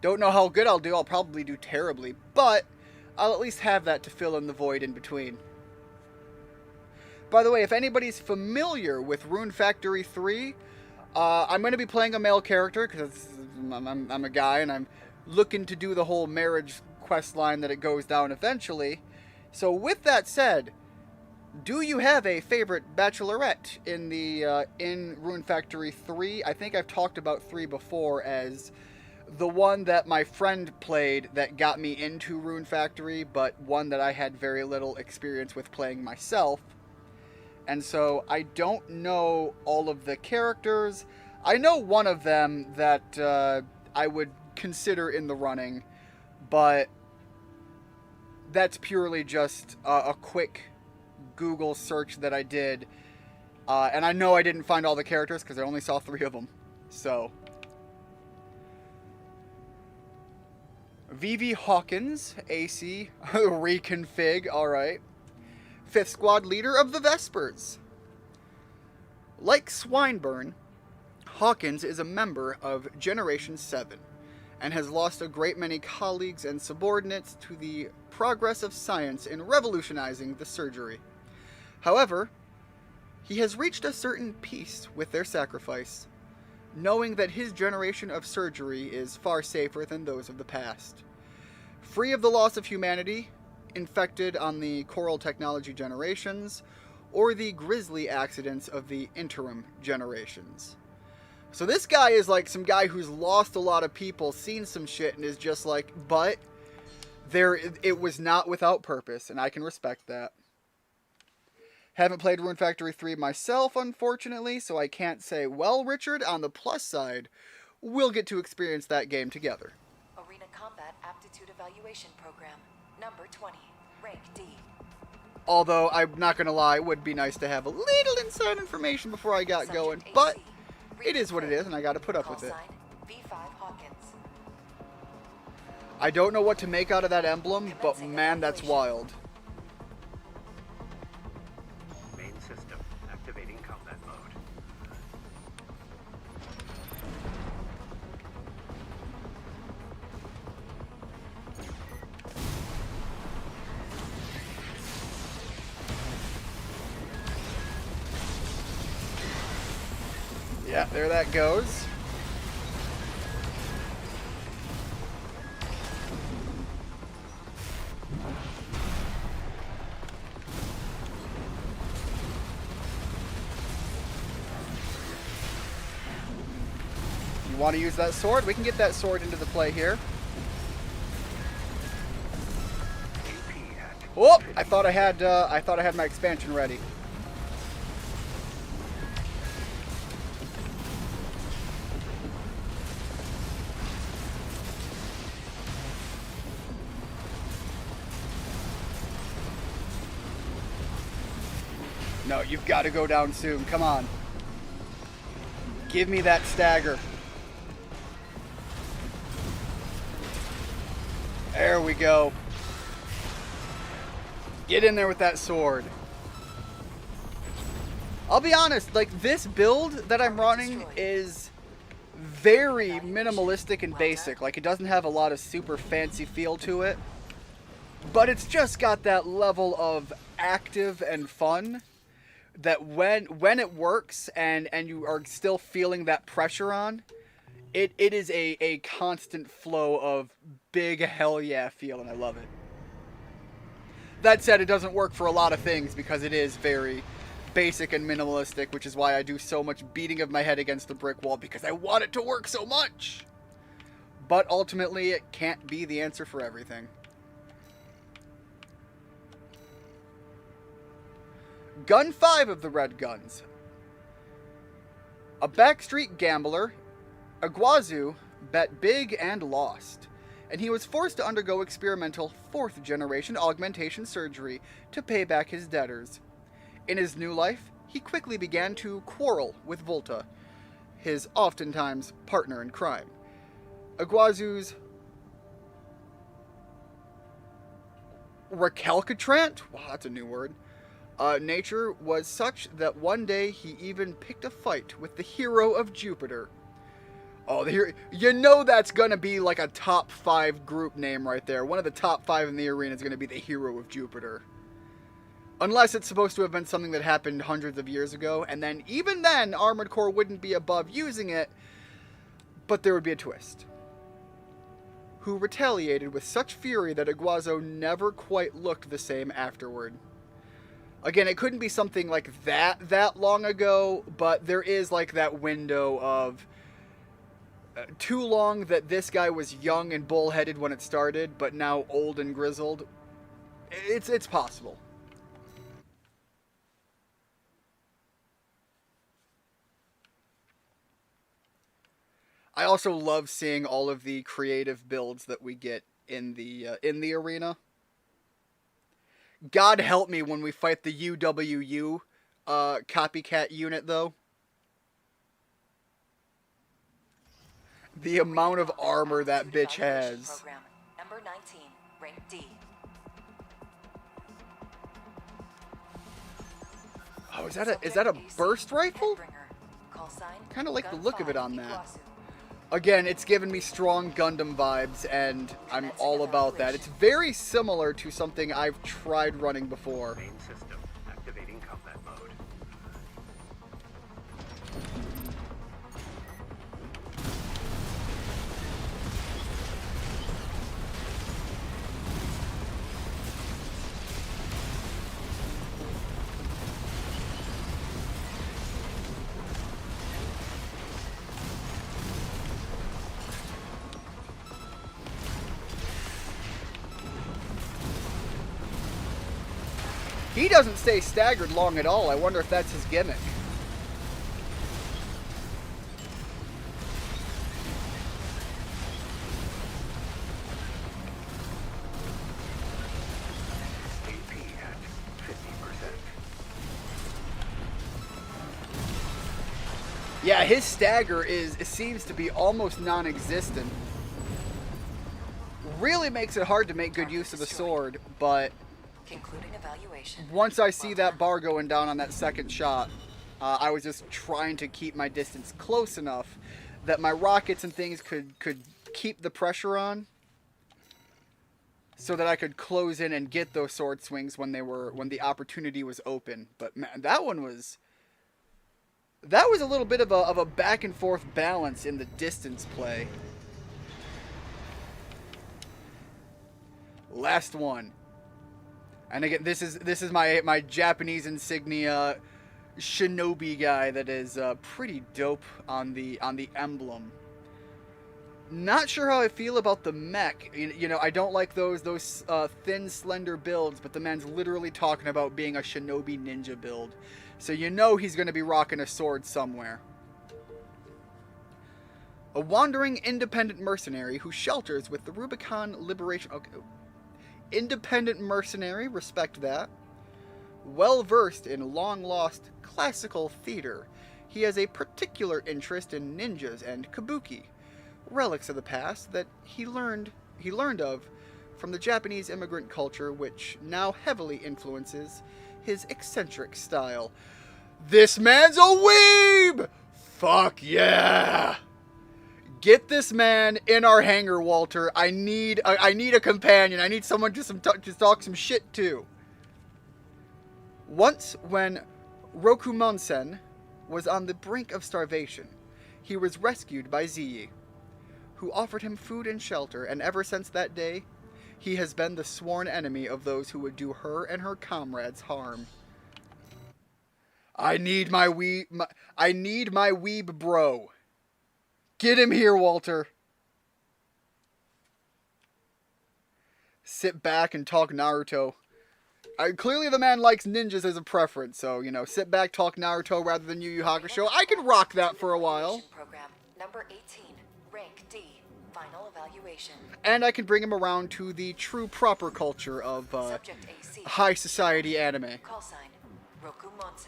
Don't know how good I'll do. I'll probably do terribly, but I'll at least have that to fill in the void in between. By the way, if anybody's familiar with Rune Factory 3, I'm going to be playing a male character because I'm a guy and I'm looking to do the whole marriage quest line that it goes down eventually. So with that said, do you have a favorite bachelorette in the in Rune Factory 3? I think I've talked about 3 before as the one that my friend played that got me into Rune Factory, but one that I had very little experience with playing myself. And so I don't know all of the characters. I know one of them that I would consider in the running, but that's purely just a quick Google search that I did. And I know I didn't find all the characters because I only saw 3 of them. So VV Hawkins, AC, reconfig, alright. 5th Squad leader of the Vespers. Like Swinburne, Hawkins is a member of Generation 7 and has lost a great many colleagues and subordinates to the progress of science in revolutionizing the surgery. However, he has reached a certain peace with their sacrifice, knowing that his generation of surgery is far safer than those of the past. Free of the loss of humanity infected on the Coral Technology generations, or the grisly accidents of the interim generations. So this guy is like some guy who's lost a lot of people, seen some shit, and is just like, but it was not without purpose, and I can respect that. Haven't played Rune Factory 3 myself, unfortunately, so I can't say, well, Richard, on the plus side, we'll get to experience that game together. Arena Combat Aptitude Evaluation Program. Number 20. Rank D. Although, I'm not going to lie, it would be nice to have a little inside information before I got going. But it is what it is, and I got to put up with it. V5 Hawkins. I don't know what to make out of that emblem, but man, that's wild. Main system activating combat mode. Yeah, there that goes. You want to use that sword? We can get that sword into the play here. AP at Oh, I thought I had my expansion ready. No, you've got to go down soon. Come on. Give me that stagger. There we go. Get in there with that sword. I'll be honest, like, this build that I'm running is very minimalistic and basic. Like, it doesn't have a lot of super fancy feel to it. But it's just got that level of active and fun that when it works and you are still feeling that pressure on, it is a constant flow of big hell yeah feel, and I love it. That said, it doesn't work for a lot of things because it is very basic and minimalistic, which is why I do so much beating of my head against the brick wall, because I want it to work so much. But ultimately, it can't be the answer for everything. Gun 5 of the Red Guns. A backstreet gambler, Iguazu bet big and lost, and he was forced to undergo experimental 4th-generation augmentation surgery to pay back his debtors. In his new life, he quickly began to quarrel with Volta, his oftentimes partner in crime. Iguazu's recalcitrant, wow, that's a new word, nature was such that one day he even picked a fight with the hero of Jupiter. Oh, the hero, you know that's gonna be like a top 5 group name right there. One of the top 5 in the arena is gonna be the hero of Jupiter. Unless it's supposed to have been something that happened hundreds of years ago, and then even then, Armored Core wouldn't be above using it, but there would be a twist. Who retaliated with such fury that Iguazu never quite looked the same afterward. Again, it couldn't be something like that long ago, but there is like that window of too long that this guy was young and bullheaded when it started, but now old and grizzled. It's possible. I also love seeing all of the creative builds that we get in the arena. God help me when we fight the UWU copycat unit, though. The amount of armor that bitch has. Program. Number 19, rank D. Oh, is that a burst rifle? Call sign. Kind of like the Gun look of it 5, on that. Iguazu. Again, it's given me strong Gundam vibes, and I'm all about that. It's very similar to something I've tried running before. main system activating combat mode. He doesn't stay staggered long at all. I wonder if that's his gimmick. AP at Yeah, his stagger seems to be almost non-existent. Really makes it hard to make good use of the sword, but Concluding evaluation. once I see Well that done. bar going down on that second shot, I was just trying to keep my distance close enough that my rockets and things could keep the pressure on, so that I could close in and get those sword swings when the opportunity was open. But man, that was a little bit of a back and forth balance in the distance play. Last one. And again, this is my Japanese insignia shinobi guy that is pretty dope on the emblem. Not sure how I feel about the mech. You know, I don't like those thin, slender builds, but the man's literally talking about being a shinobi ninja build. So you know he's going to be rocking a sword somewhere. A wandering independent mercenary who shelters with the Rubicon Liberation... Okay. Independent mercenary, respect that. Well versed in long-lost classical theater, he has a particular interest in ninjas and kabuki, relics of the past that he learned of from the Japanese immigrant culture, which now heavily influences his eccentric style. This man's a weeb! Fuck yeah! Get this man in our hangar, Walter. I need a companion. I need someone to talk some shit to. Once, when Rokumonsen was on the brink of starvation, he was rescued by Ziyi, who offered him food and shelter, and ever since that day, he has been the sworn enemy of those who would do her and her comrades harm. I need my weeb bro. Get him here, Walter. Sit back and talk Naruto. Clearly the man likes ninjas as a preference, so, you know, sit back, talk Naruto rather than Yu Yu Hakusho. I can rock that for a while. Program number 18, rank D, final evaluation. And I can bring him around to the true proper culture of Subject AC. high society anime. Call sign, Rokumonsen.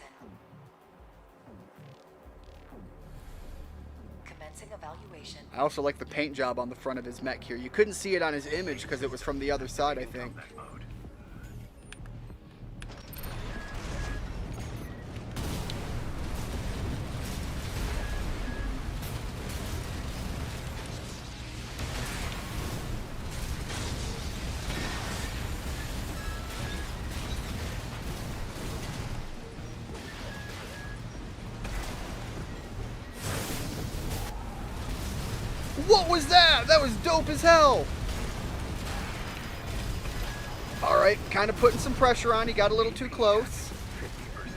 Commencing evaluation. I also like the paint job on the front of his mech here. You couldn't see it on his image because it was from the other side, I think. Combat mode. What was that? That was dope as hell. Alright, kind of putting some pressure on. He got a little too close. 50%.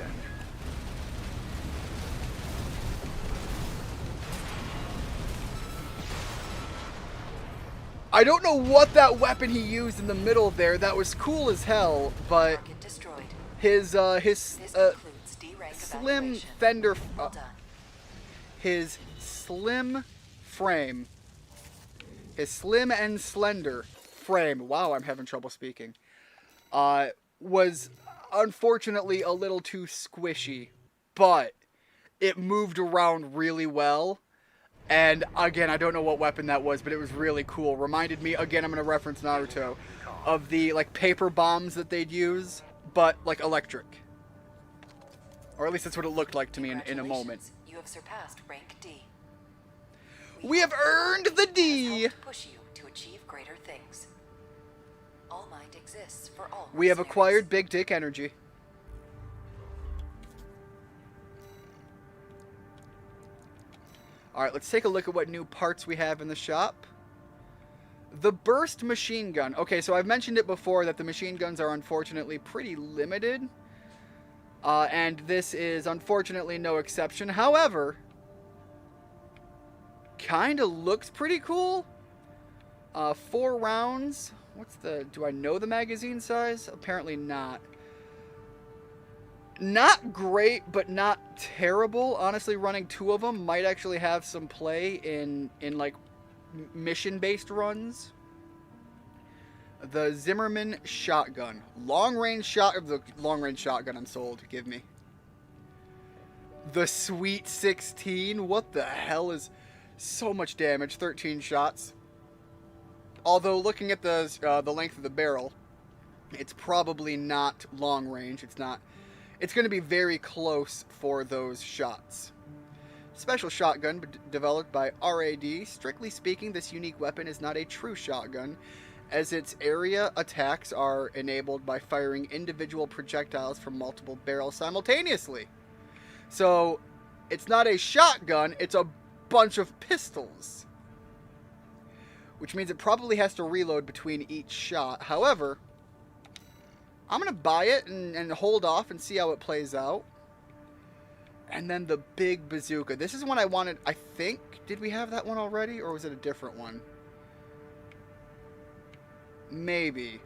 I don't know what that weapon he used in the middle there. That was cool as hell, but Target destroyed. his This concludes D-rank slim evaluation. fender, Well done. his slim frame, his slim and slender frame. Wow, I'm having trouble speaking. Was unfortunately a little too squishy, but it moved around really well. And again, I don't know what weapon that was, but it was really cool. Reminded me, again, I'm going to reference Naruto, of the like paper bombs that they'd use, but like electric. Or at least that's what it looked like to me in a moment. Congratulations, you have surpassed rank D. We have earned the Has D! helped push you to achieve greater things. All Might exists for all. We have mercenaries. acquired big dick energy. Alright, let's take a look at what new parts we have in the shop. The burst machine gun. Okay, so I've mentioned it before that the machine guns are unfortunately pretty limited. And this is unfortunately no exception. However, kind of looks pretty cool. 4 rounds. What's the... Do I know the magazine size? Apparently not. Not great, but not terrible. Honestly, running 2 of them might actually have some play in like mission-based runs. The Zimmerman shotgun, long-range shotgun. I'm sold. Give me. The Sweet 16. What the hell is so much damage? 13 shots. Although looking at the length of the barrel, it's probably not long range. It's not. It's going to be very close for those shots. Special shotgun developed by RAD. Strictly speaking, this unique weapon is not a true shotgun, as its area attacks are enabled by firing individual projectiles from multiple barrels simultaneously. So, it's not a shotgun, it's a bunch of pistols. Which means it probably has to reload between each shot. However, I'm going to buy it and hold off and see how it plays out. And then the big bazooka. This is one I wanted, I think. Did we have that one already, or was it a different one? Maybe.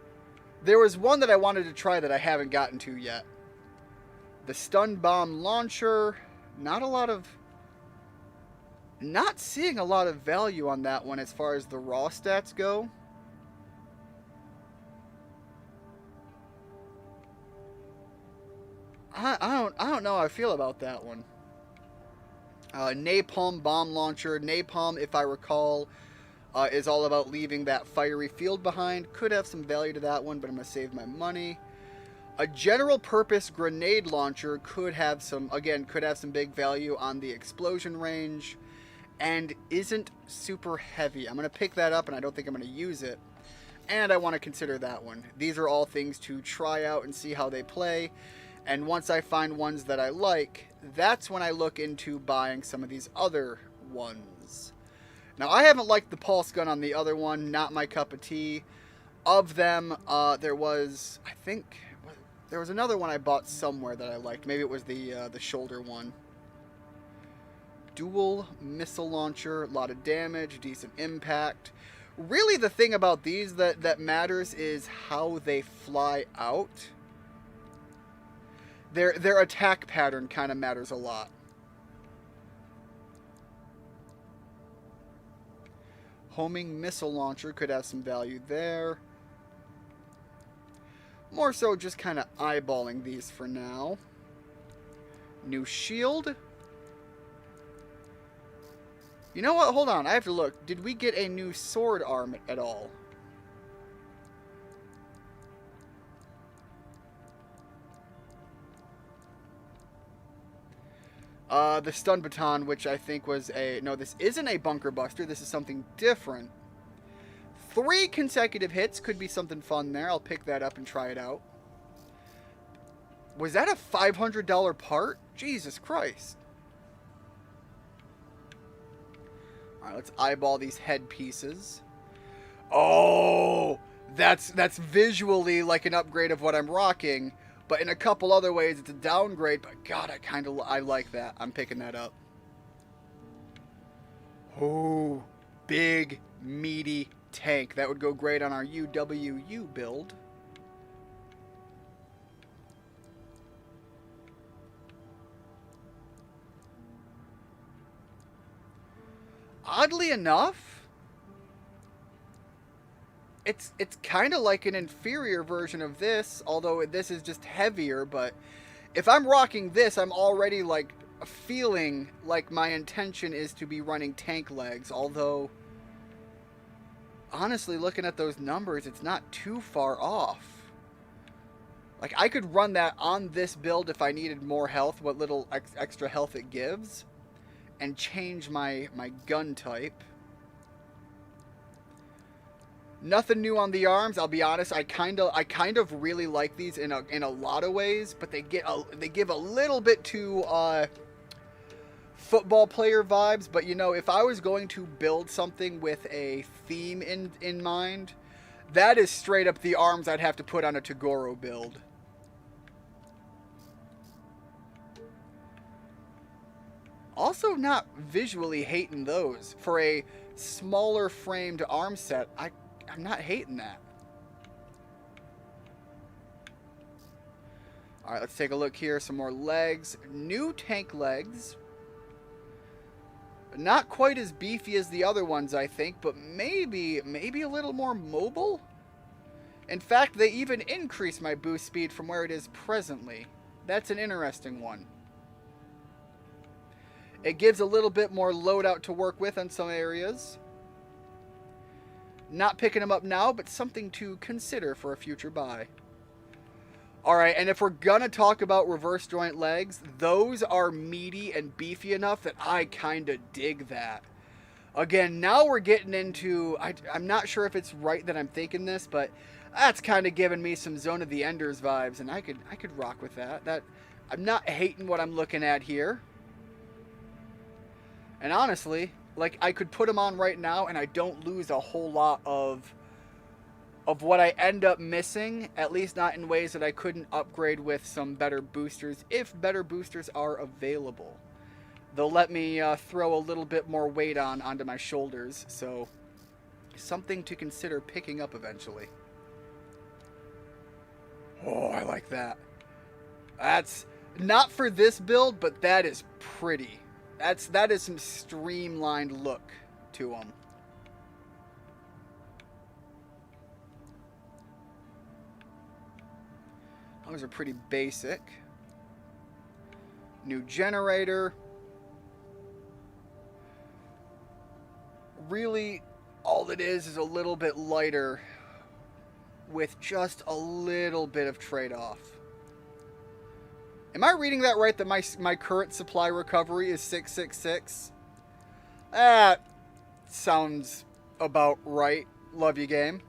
There was one that I wanted to try that I haven't gotten to yet. The stun bomb launcher. Not seeing a lot of value on that one as far as the raw stats go. I don't know how I feel about that one. Napalm bomb launcher. Napalm, if I recall, is all about leaving that fiery field behind. Could have some value to that one, but I'm going to save my money. A general purpose grenade launcher could have some big value on the explosion range, and isn't super heavy. I'm going to pick that up, and I don't think I'm going to use it. And I want to consider that one. These are all things to try out and see how they play. And once I find ones that I like, that's when I look into buying some of these other ones. Now, I haven't liked the pulse gun on the other one. Not my cup of tea. Of them, there was another one I bought somewhere that I liked. Maybe it was the shoulder one. Dual missile launcher, a lot of damage, decent impact. Really, the thing about these that matters is how they fly out. Their attack pattern kind of matters a lot. Homing missile launcher could have some value there. More so just kind of eyeballing these for now. New shield. You know what? Hold on. I have to look. Did we get a new sword arm at all? The stun baton, which I think was a... No, this isn't a bunker buster. This is something different. 3 consecutive hits could be something fun there. I'll pick that up and try it out. Was that a $500 part? Jesus Christ. Alright, let's eyeball these head pieces. Oh! That's visually like an upgrade of what I'm rocking. But in a couple other ways, it's a downgrade. But God, I like that. I'm picking that up. Oh, big, meaty tank. That would go great on our UWU build. Oddly enough, it's kind of like an inferior version of this, although this is just heavier. But if I'm rocking this, I'm already like feeling like my intention is to be running tank legs, although honestly, looking at those numbers, it's not too far off. Like, I could run that on this build if I needed more health, what little extra health it gives, and change my gun type. Nothing new on the arms. I'll be honest. I kind of really like these in a lot of ways, but they give a little bit too football player vibes. But you know, if I was going to build something with a theme in mind, that is straight up the arms I'd have to put on a Toguro build. Also, not visually hating those for a smaller framed arm set. I'm not hating that. Alright, let's take a look here. Some more legs. New tank legs. Not quite as beefy as the other ones, I think, but maybe a little more mobile? In fact, they even increase my boost speed from where it is presently. That's an interesting one. It gives a little bit more loadout to work with on some areas. Not picking them up now, but something to consider for a future buy. Alright, and if we're gonna talk about reverse joint legs, those are meaty and beefy enough that I kinda dig that. Again, now we're getting into... I'm not sure if it's right that I'm thinking this, but that's kind of giving me some Zone of the Enders vibes, and I could rock with that. I'm not hating what I'm looking at here. And honestly, like, I could put them on right now, and I don't lose a whole lot of what I end up missing, at least not in ways that I couldn't upgrade with some better boosters, if better boosters are available. They'll let me throw a little bit more weight onto my shoulders, so something to consider picking up eventually. Oh, I like that. That's not for this build, but that is pretty. That is some streamlined look to them. Those are pretty basic. New generator. Really, all it is a little bit lighter with just a little bit of trade-off. Am I reading that right, that my current supply recovery is 666? That sounds about right. Love you, game.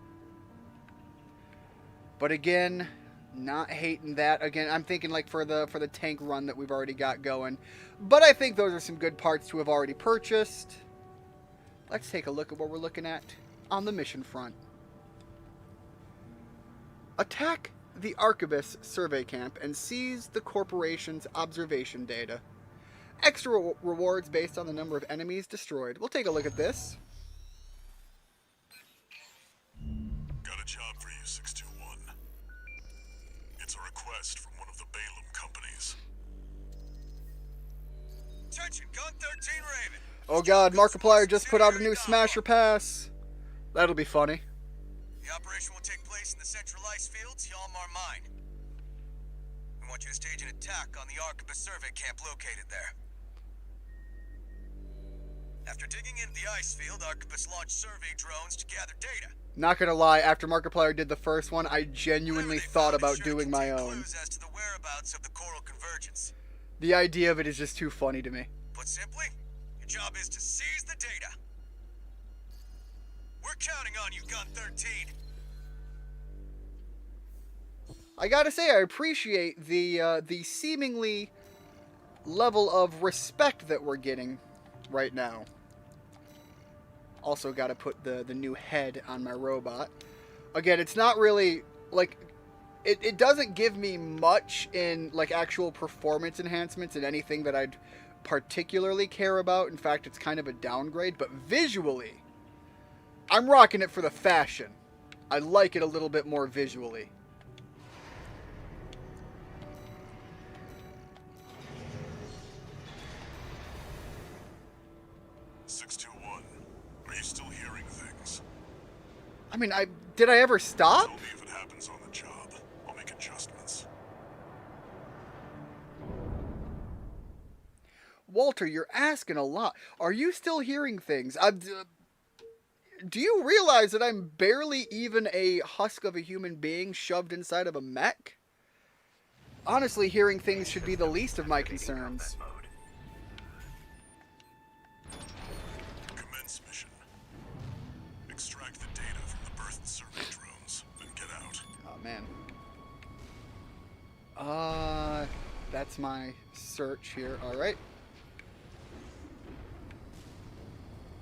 But again, not hating that. Again, I'm thinking like for the tank run that we've already got going. But I think those are some good parts to have already purchased. Let's take a look at what we're looking at on the mission front. Attack the Arquebus survey camp and seize the corporation's observation data. Extra rewards based on the number of enemies destroyed. We'll take a look at this. Got a job for you, 621. It's a request from one of the Balaam companies. Attention, Gun 13 Raven. Oh god, Markiplier just put out a new Smasher Pass. That'll be funny. The operation will take place in the central ice fields, Yalmar Mine. We want you to stage an attack on the Arquebus survey camp located there. After digging into the ice field, Arquebus launched survey drones to gather data. Not gonna lie, after Markiplier did the first one, I genuinely thought about doing my own. Clues as to the whereabouts of the coral convergence. The idea of it is just too funny to me. Put simply, your job is to seize the data. We're counting on you, Gun 13. I gotta say, I appreciate the seemingly level of respect that we're getting right now. Also gotta put the new head on my robot. Again, it's not really, like, it doesn't give me much in, like, actual performance enhancements in anything that I'd particularly care about. In fact, it's kind of a downgrade, but visually, I'm rocking it for the fashion. I like it a little bit more visually. Are you still hearing things? I mean, did I ever stop? Tell me if it happens on the job. I'll make adjustments. Walter, you're asking a lot. Are you still hearing things? Do you realize that I'm barely even a husk of a human being shoved inside of a mech? Honestly, hearing things should be the least of my concerns. Commence mission. Extract the data from the birth survey drones, then get out. Oh, man. That's my search here. All right.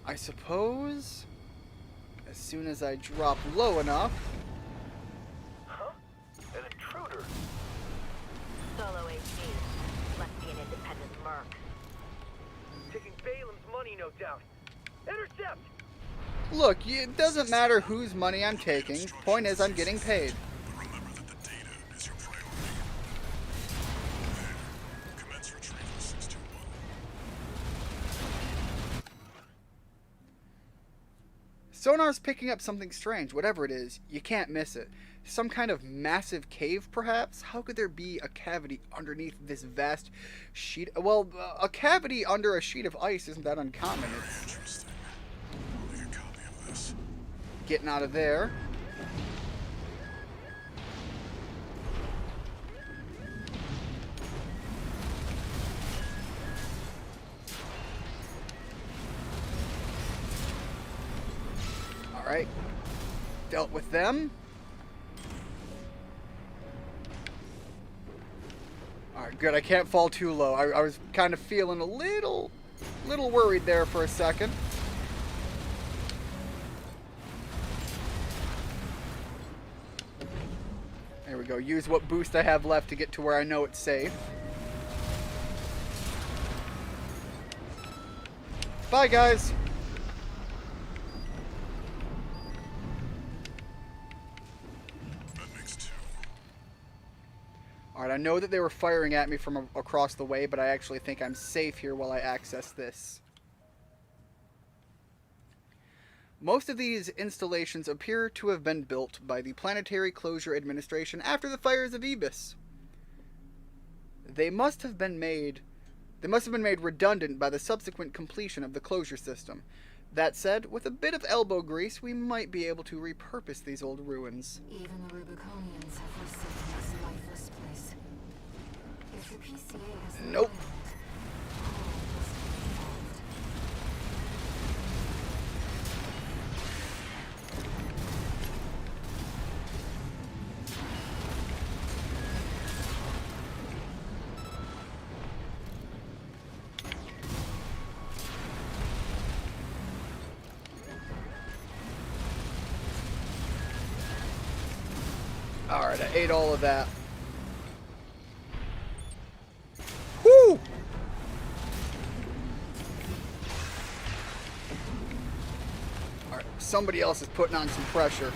I suppose as soon as I drop low enough. Huh? An intruder. Solo HD. Must be an independent merc. Taking Balaam's money, no doubt. Intercept! Look, it doesn't matter whose money I'm taking. Point is, I'm getting paid. But remember that the data is your priority. There. Commence retrieval, 621. Sonar's picking up something strange. Whatever it is, you can't miss it. Some kind of massive cave, perhaps? How could there be a cavity underneath this vast sheet? Well, a cavity under a sheet of ice isn't that uncommon. It's Interesting. I'll make a copy of this. getting out of there. Alright. Dealt with them. Alright, good. I can't fall too low. I was kind of feeling a little worried there for a second. There we go. Use what boost I have left to get to where I know it's safe. Bye, guys. That makes 2. Alright, I know that they were firing at me from across the way, but I actually think I'm safe here while I access this. Most of these installations appear to have been built by the Planetary Closure Administration after the fires of Ibis. They must have been made redundant by the subsequent completion of the closure system. That said, with a bit of elbow grease, we might be able to repurpose these old ruins. Even the Rubiconians have forsaken this lifeless place. If the PCA has Nope. Alright, I ate all of that. Whoo! Alright, somebody else is putting on some pressure.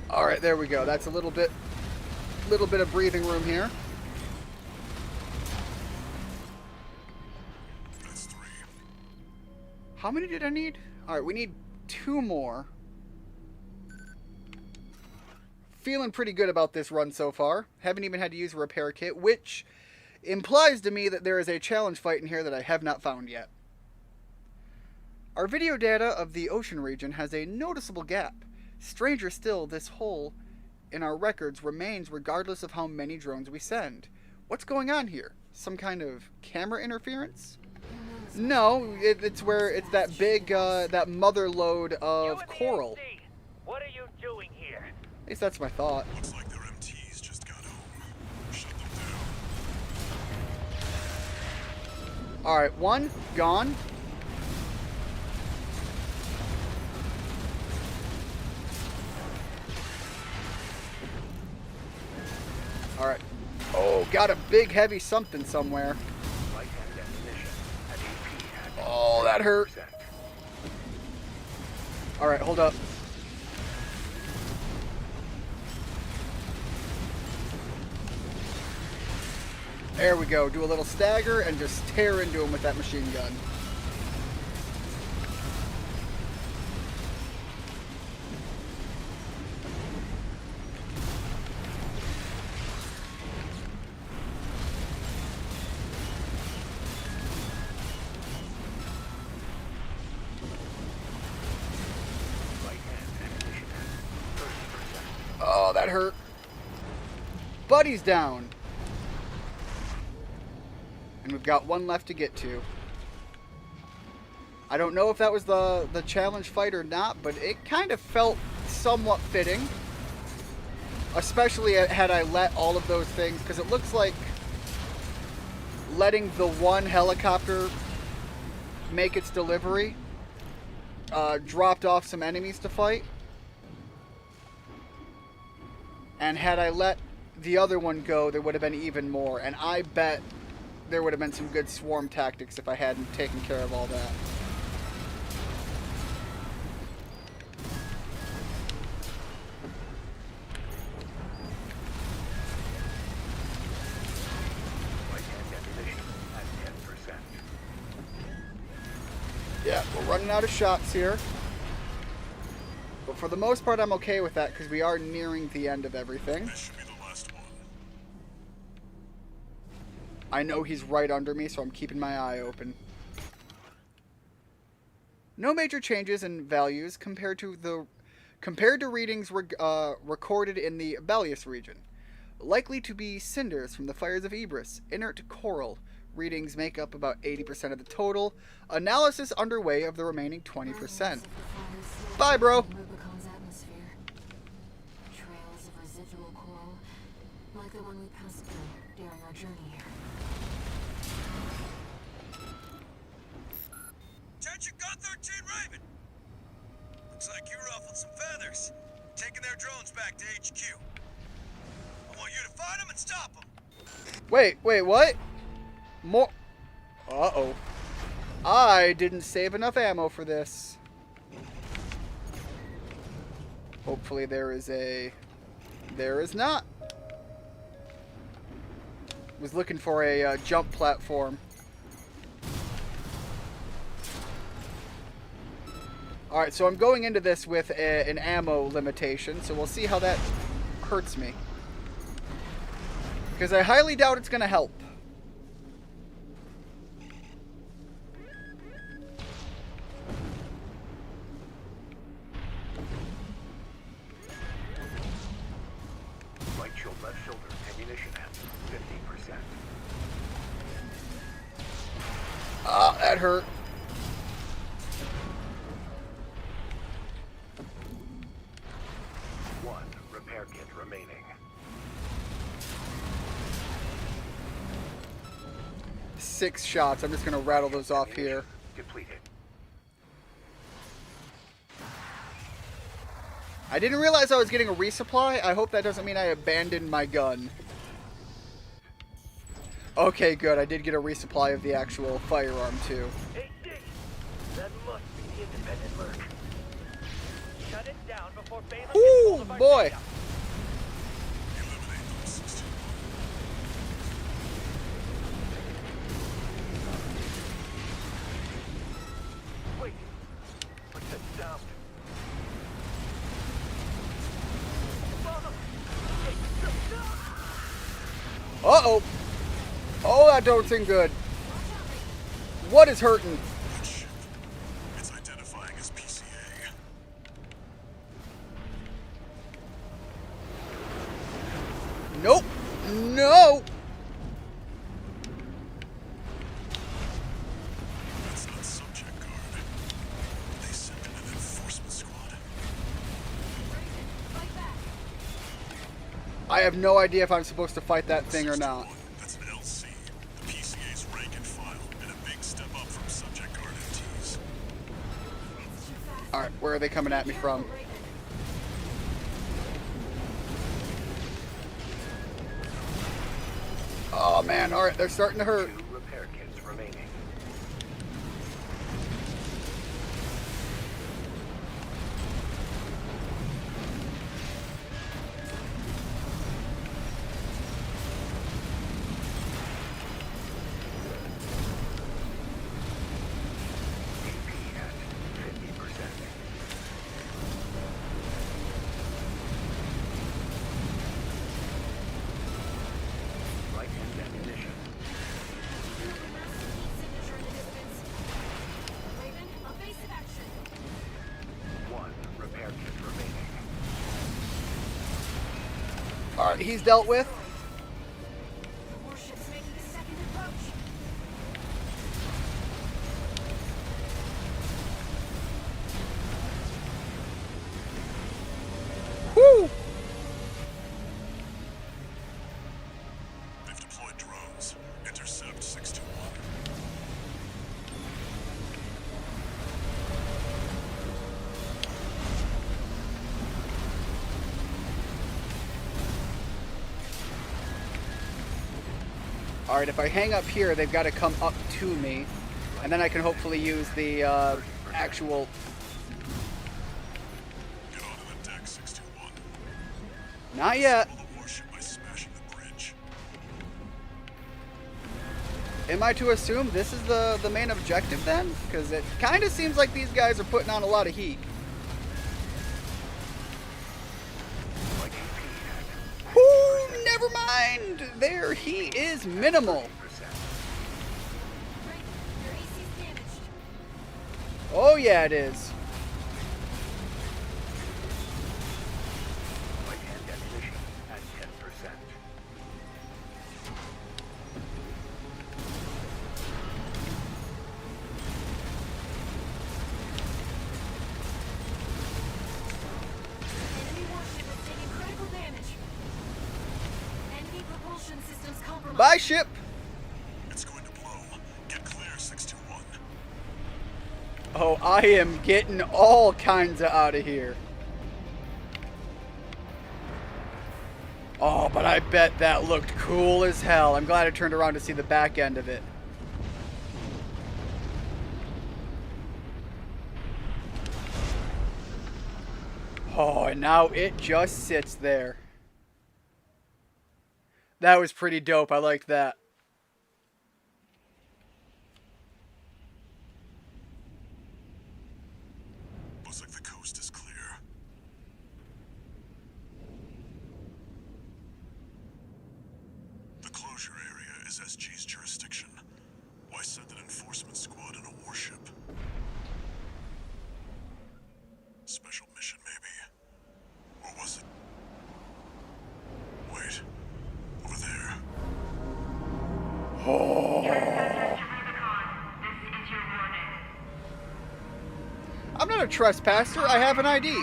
Alright, there we go. That's a little bit of breathing room here. That's 3. How many did I need? Alright, we need 2 more. Feeling pretty good about this run so far. Haven't even had to use a repair kit, which implies to me that there is a challenge fight in here that I have not found yet. Our video data of the ocean region has a noticeable gap. Stranger still, this hole in our records remains regardless of how many drones we send. What's going on here? Some kind of camera interference? No, it's where it's that big, that mother lode of coral. What are you doing here? At least that's my thought. Looks like their MTs just got home. Shut them down. Alright, one, gone. Alright. Oh, got a big heavy something somewhere. Right-hand definition at AP at Oh, that hurt. 30%. Alright, hold up. There we go. Do a little stagger and just tear into him with that machine gun. Right-hand definition at 30%. Oh, that hurt. Buddy's down. And we've got one left to get to. I don't know if that was the challenge fight or not, but it kind of felt somewhat fitting. Especially had I let all of those things, because it looks like letting the one helicopter make its delivery dropped off some enemies to fight. And had I let the other one go, there would have been even more. And I bet there would have been some good swarm tactics if I hadn't taken care of all that. Yeah, we're running out of shots here. But for the most part, I'm okay with that because we are nearing the end of everything. This should be the last one. I know he's right under me, so I'm keeping my eye open. No major changes in values compared to readings recorded in the Belius region. Likely to be cinders from the fires of Ibris, inert coral. Readings make up about 80% of the total. Analysis underway of the remaining 20%. Bye, bro. Rubicon's atmosphere. Trails of residual coral, like the one we passed through during our journey here. Attention, God 13 Raven! Looks like you ruffled some feathers. Taking their drones back to HQ. I want you to find them and stop them. Wait, what? More. Uh-oh. I didn't save enough ammo for this. Hopefully there is a... There is not. Was looking for a jump platform. Alright, so I'm going into this with an ammo limitation, so we'll see how that hurts me. Because I highly doubt it's going to help. Right shield, left shoulder, ammunition at 50%. Ah, that hurt. One repair kit remaining. 6 shots. I'm just going to rattle those off here. Depleted. I didn't realize I was getting a resupply. I hope that doesn't mean I abandoned my gun. Okay, good. I did get a resupply of the actual firearm, too. Hey, Dick! That must be the independent lurk. Shut it down before Bela gets Ooh, hold of our boy. data. Eliminate those 16. Wait! What's that sound? Uh-oh. Oh, that don't seem good. What is hurting? That ship. It's identifying as PCA. Nope. No. That's not subject guard. They sent in an enforcement squad. I have no idea if I'm supposed to fight that thing or not. That's an LC. The PCA's rank and file, and a big step up from subject guard MTs. Alright, where are they coming at me from? Oh, man. Alright, they're starting to hurt. 2 repair kits remaining. AP at 50%. Right hand ammunition. Raven, evasive action. 1 repair kit remaining. Alright, he's dealt with. Warship's making a second approach. Woo! They've deployed drones. Intercept 621. Alright, if I hang up here, they've got to come up to me. And then I can hopefully use the actual... Get onto the deck, 621. Not yet. Disable the warship by smashing the bridge. Am I to assume this is the main objective then? Because it kind of seems like these guys are putting on a lot of heat. Whoo, never mind. Their heat is minimal. Your AC's damaged. Oh yeah, it is. Right hand ammunition at 10%. Enemy warship is taking critical damage. Enemy propulsion systems compromised. Bye, ship. It's going to blow. Get clear, 621. Oh, I am getting all kinds of out of here. Oh, but I bet that looked cool as hell. I'm glad I turned around to see the back end of it. Oh, and now it just sits there. That was pretty dope. I liked that. Looks like the coast is clear. The closure area is SG's jurisdiction. Why send an enforcement squad in a warship? Special mission, maybe? Or was it? Wait. Over there. I'm not a trespasser. I have an ID.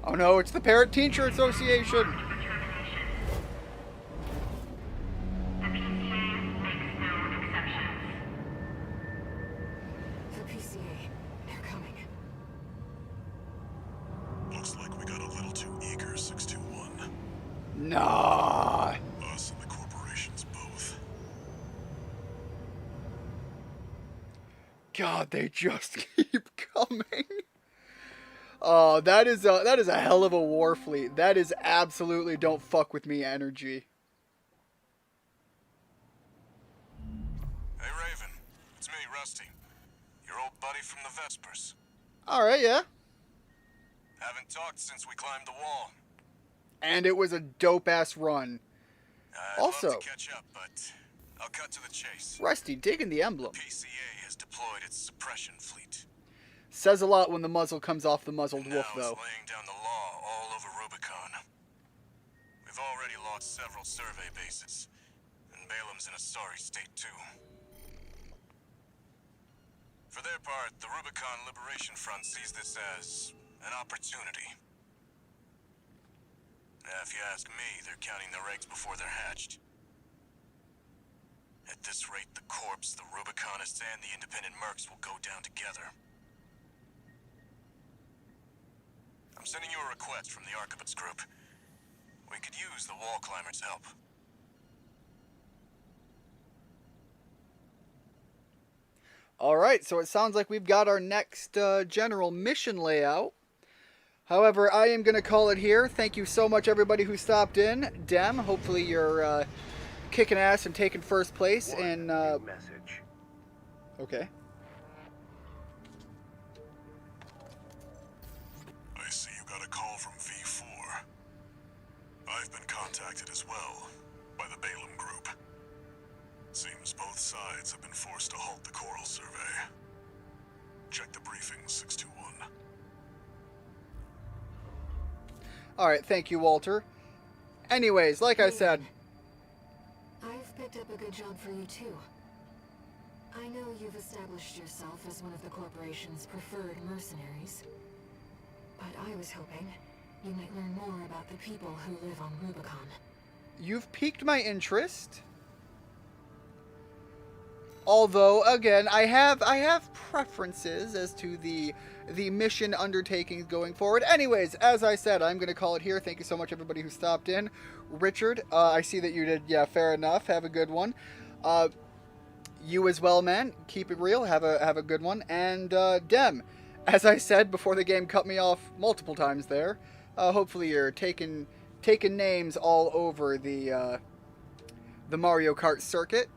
Oh no, it's the Parrot Teacher Association. The PCA, they're coming. Looks like we got a little too eager, 621. Nah. Us and the corporations both. God, they just keep coming. Oh, that is a hell of a war fleet. That is absolutely don't fuck with me energy. Hey, Raven. It's me, Rusty. Your old buddy from the Vespers. All right, yeah. Haven't talked since we climbed the wall. And it was a dope ass run. I'd Also- love to catch up, but I'll cut to the chase. Rusty digging the emblem. PCA has deployed its suppression fleet. Says a lot when the muzzle comes off the muzzled wolf, Now though. it's laying down the law all over Rubicon. We've already lost several survey bases, and Balam's in a sorry state too. For their part, the Rubicon Liberation Front sees this as an opportunity. Now, if you ask me, they're counting their eggs before they're hatched. At this rate, the Corps, the Rubiconists, and the independent mercs will go down together. I'm sending you a request from the Archivists group. We could use the wall climbers' help. All right, so it sounds like we've got our next general mission layout. However, I am going to call it here. Thank you so much, everybody who stopped in. Dem, hopefully you're kicking ass and taking first place. And Message. okay. I see you got a call from V4. I've been contacted as well by the Balaam group. Seems both sides have been forced to halt the coral survey. Check the briefings, 621. All right, thank you, Walter. Anyways, like I said, I've picked up a good job for you too. I know you've established yourself as one of the corporation's preferred mercenaries, but I was hoping you might learn more about the people who live on Rubicon. you've piqued my interest. Although, again, I have preferences as to the mission undertakings going forward. Anyways, as I said, I'm going to call it here. Thank you so much, everybody who stopped in. Richard, I see that you did, yeah, fair enough. Have a good one. You as well, man. Keep it real. Have a good one. And Dem, as I said before the game cut me off multiple times there, hopefully you're taking names all over the Mario Kart circuit.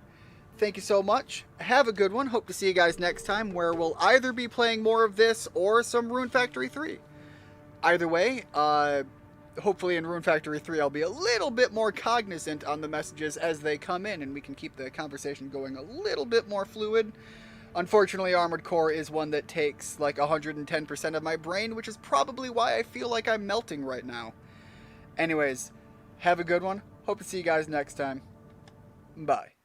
Thank you so much. Have a good one. Hope to see you guys next time, where we'll either be playing more of this or some Rune Factory 3. Either way, hopefully in Rune Factory 3 I'll be a little bit more cognizant on the messages as they come in, and we can keep the conversation going a little bit more fluid. Unfortunately, Armored Core is one that takes like 110% of my brain, which is probably why I feel like I'm melting right now. Anyways, have a good one. Hope to see you guys next time. Bye.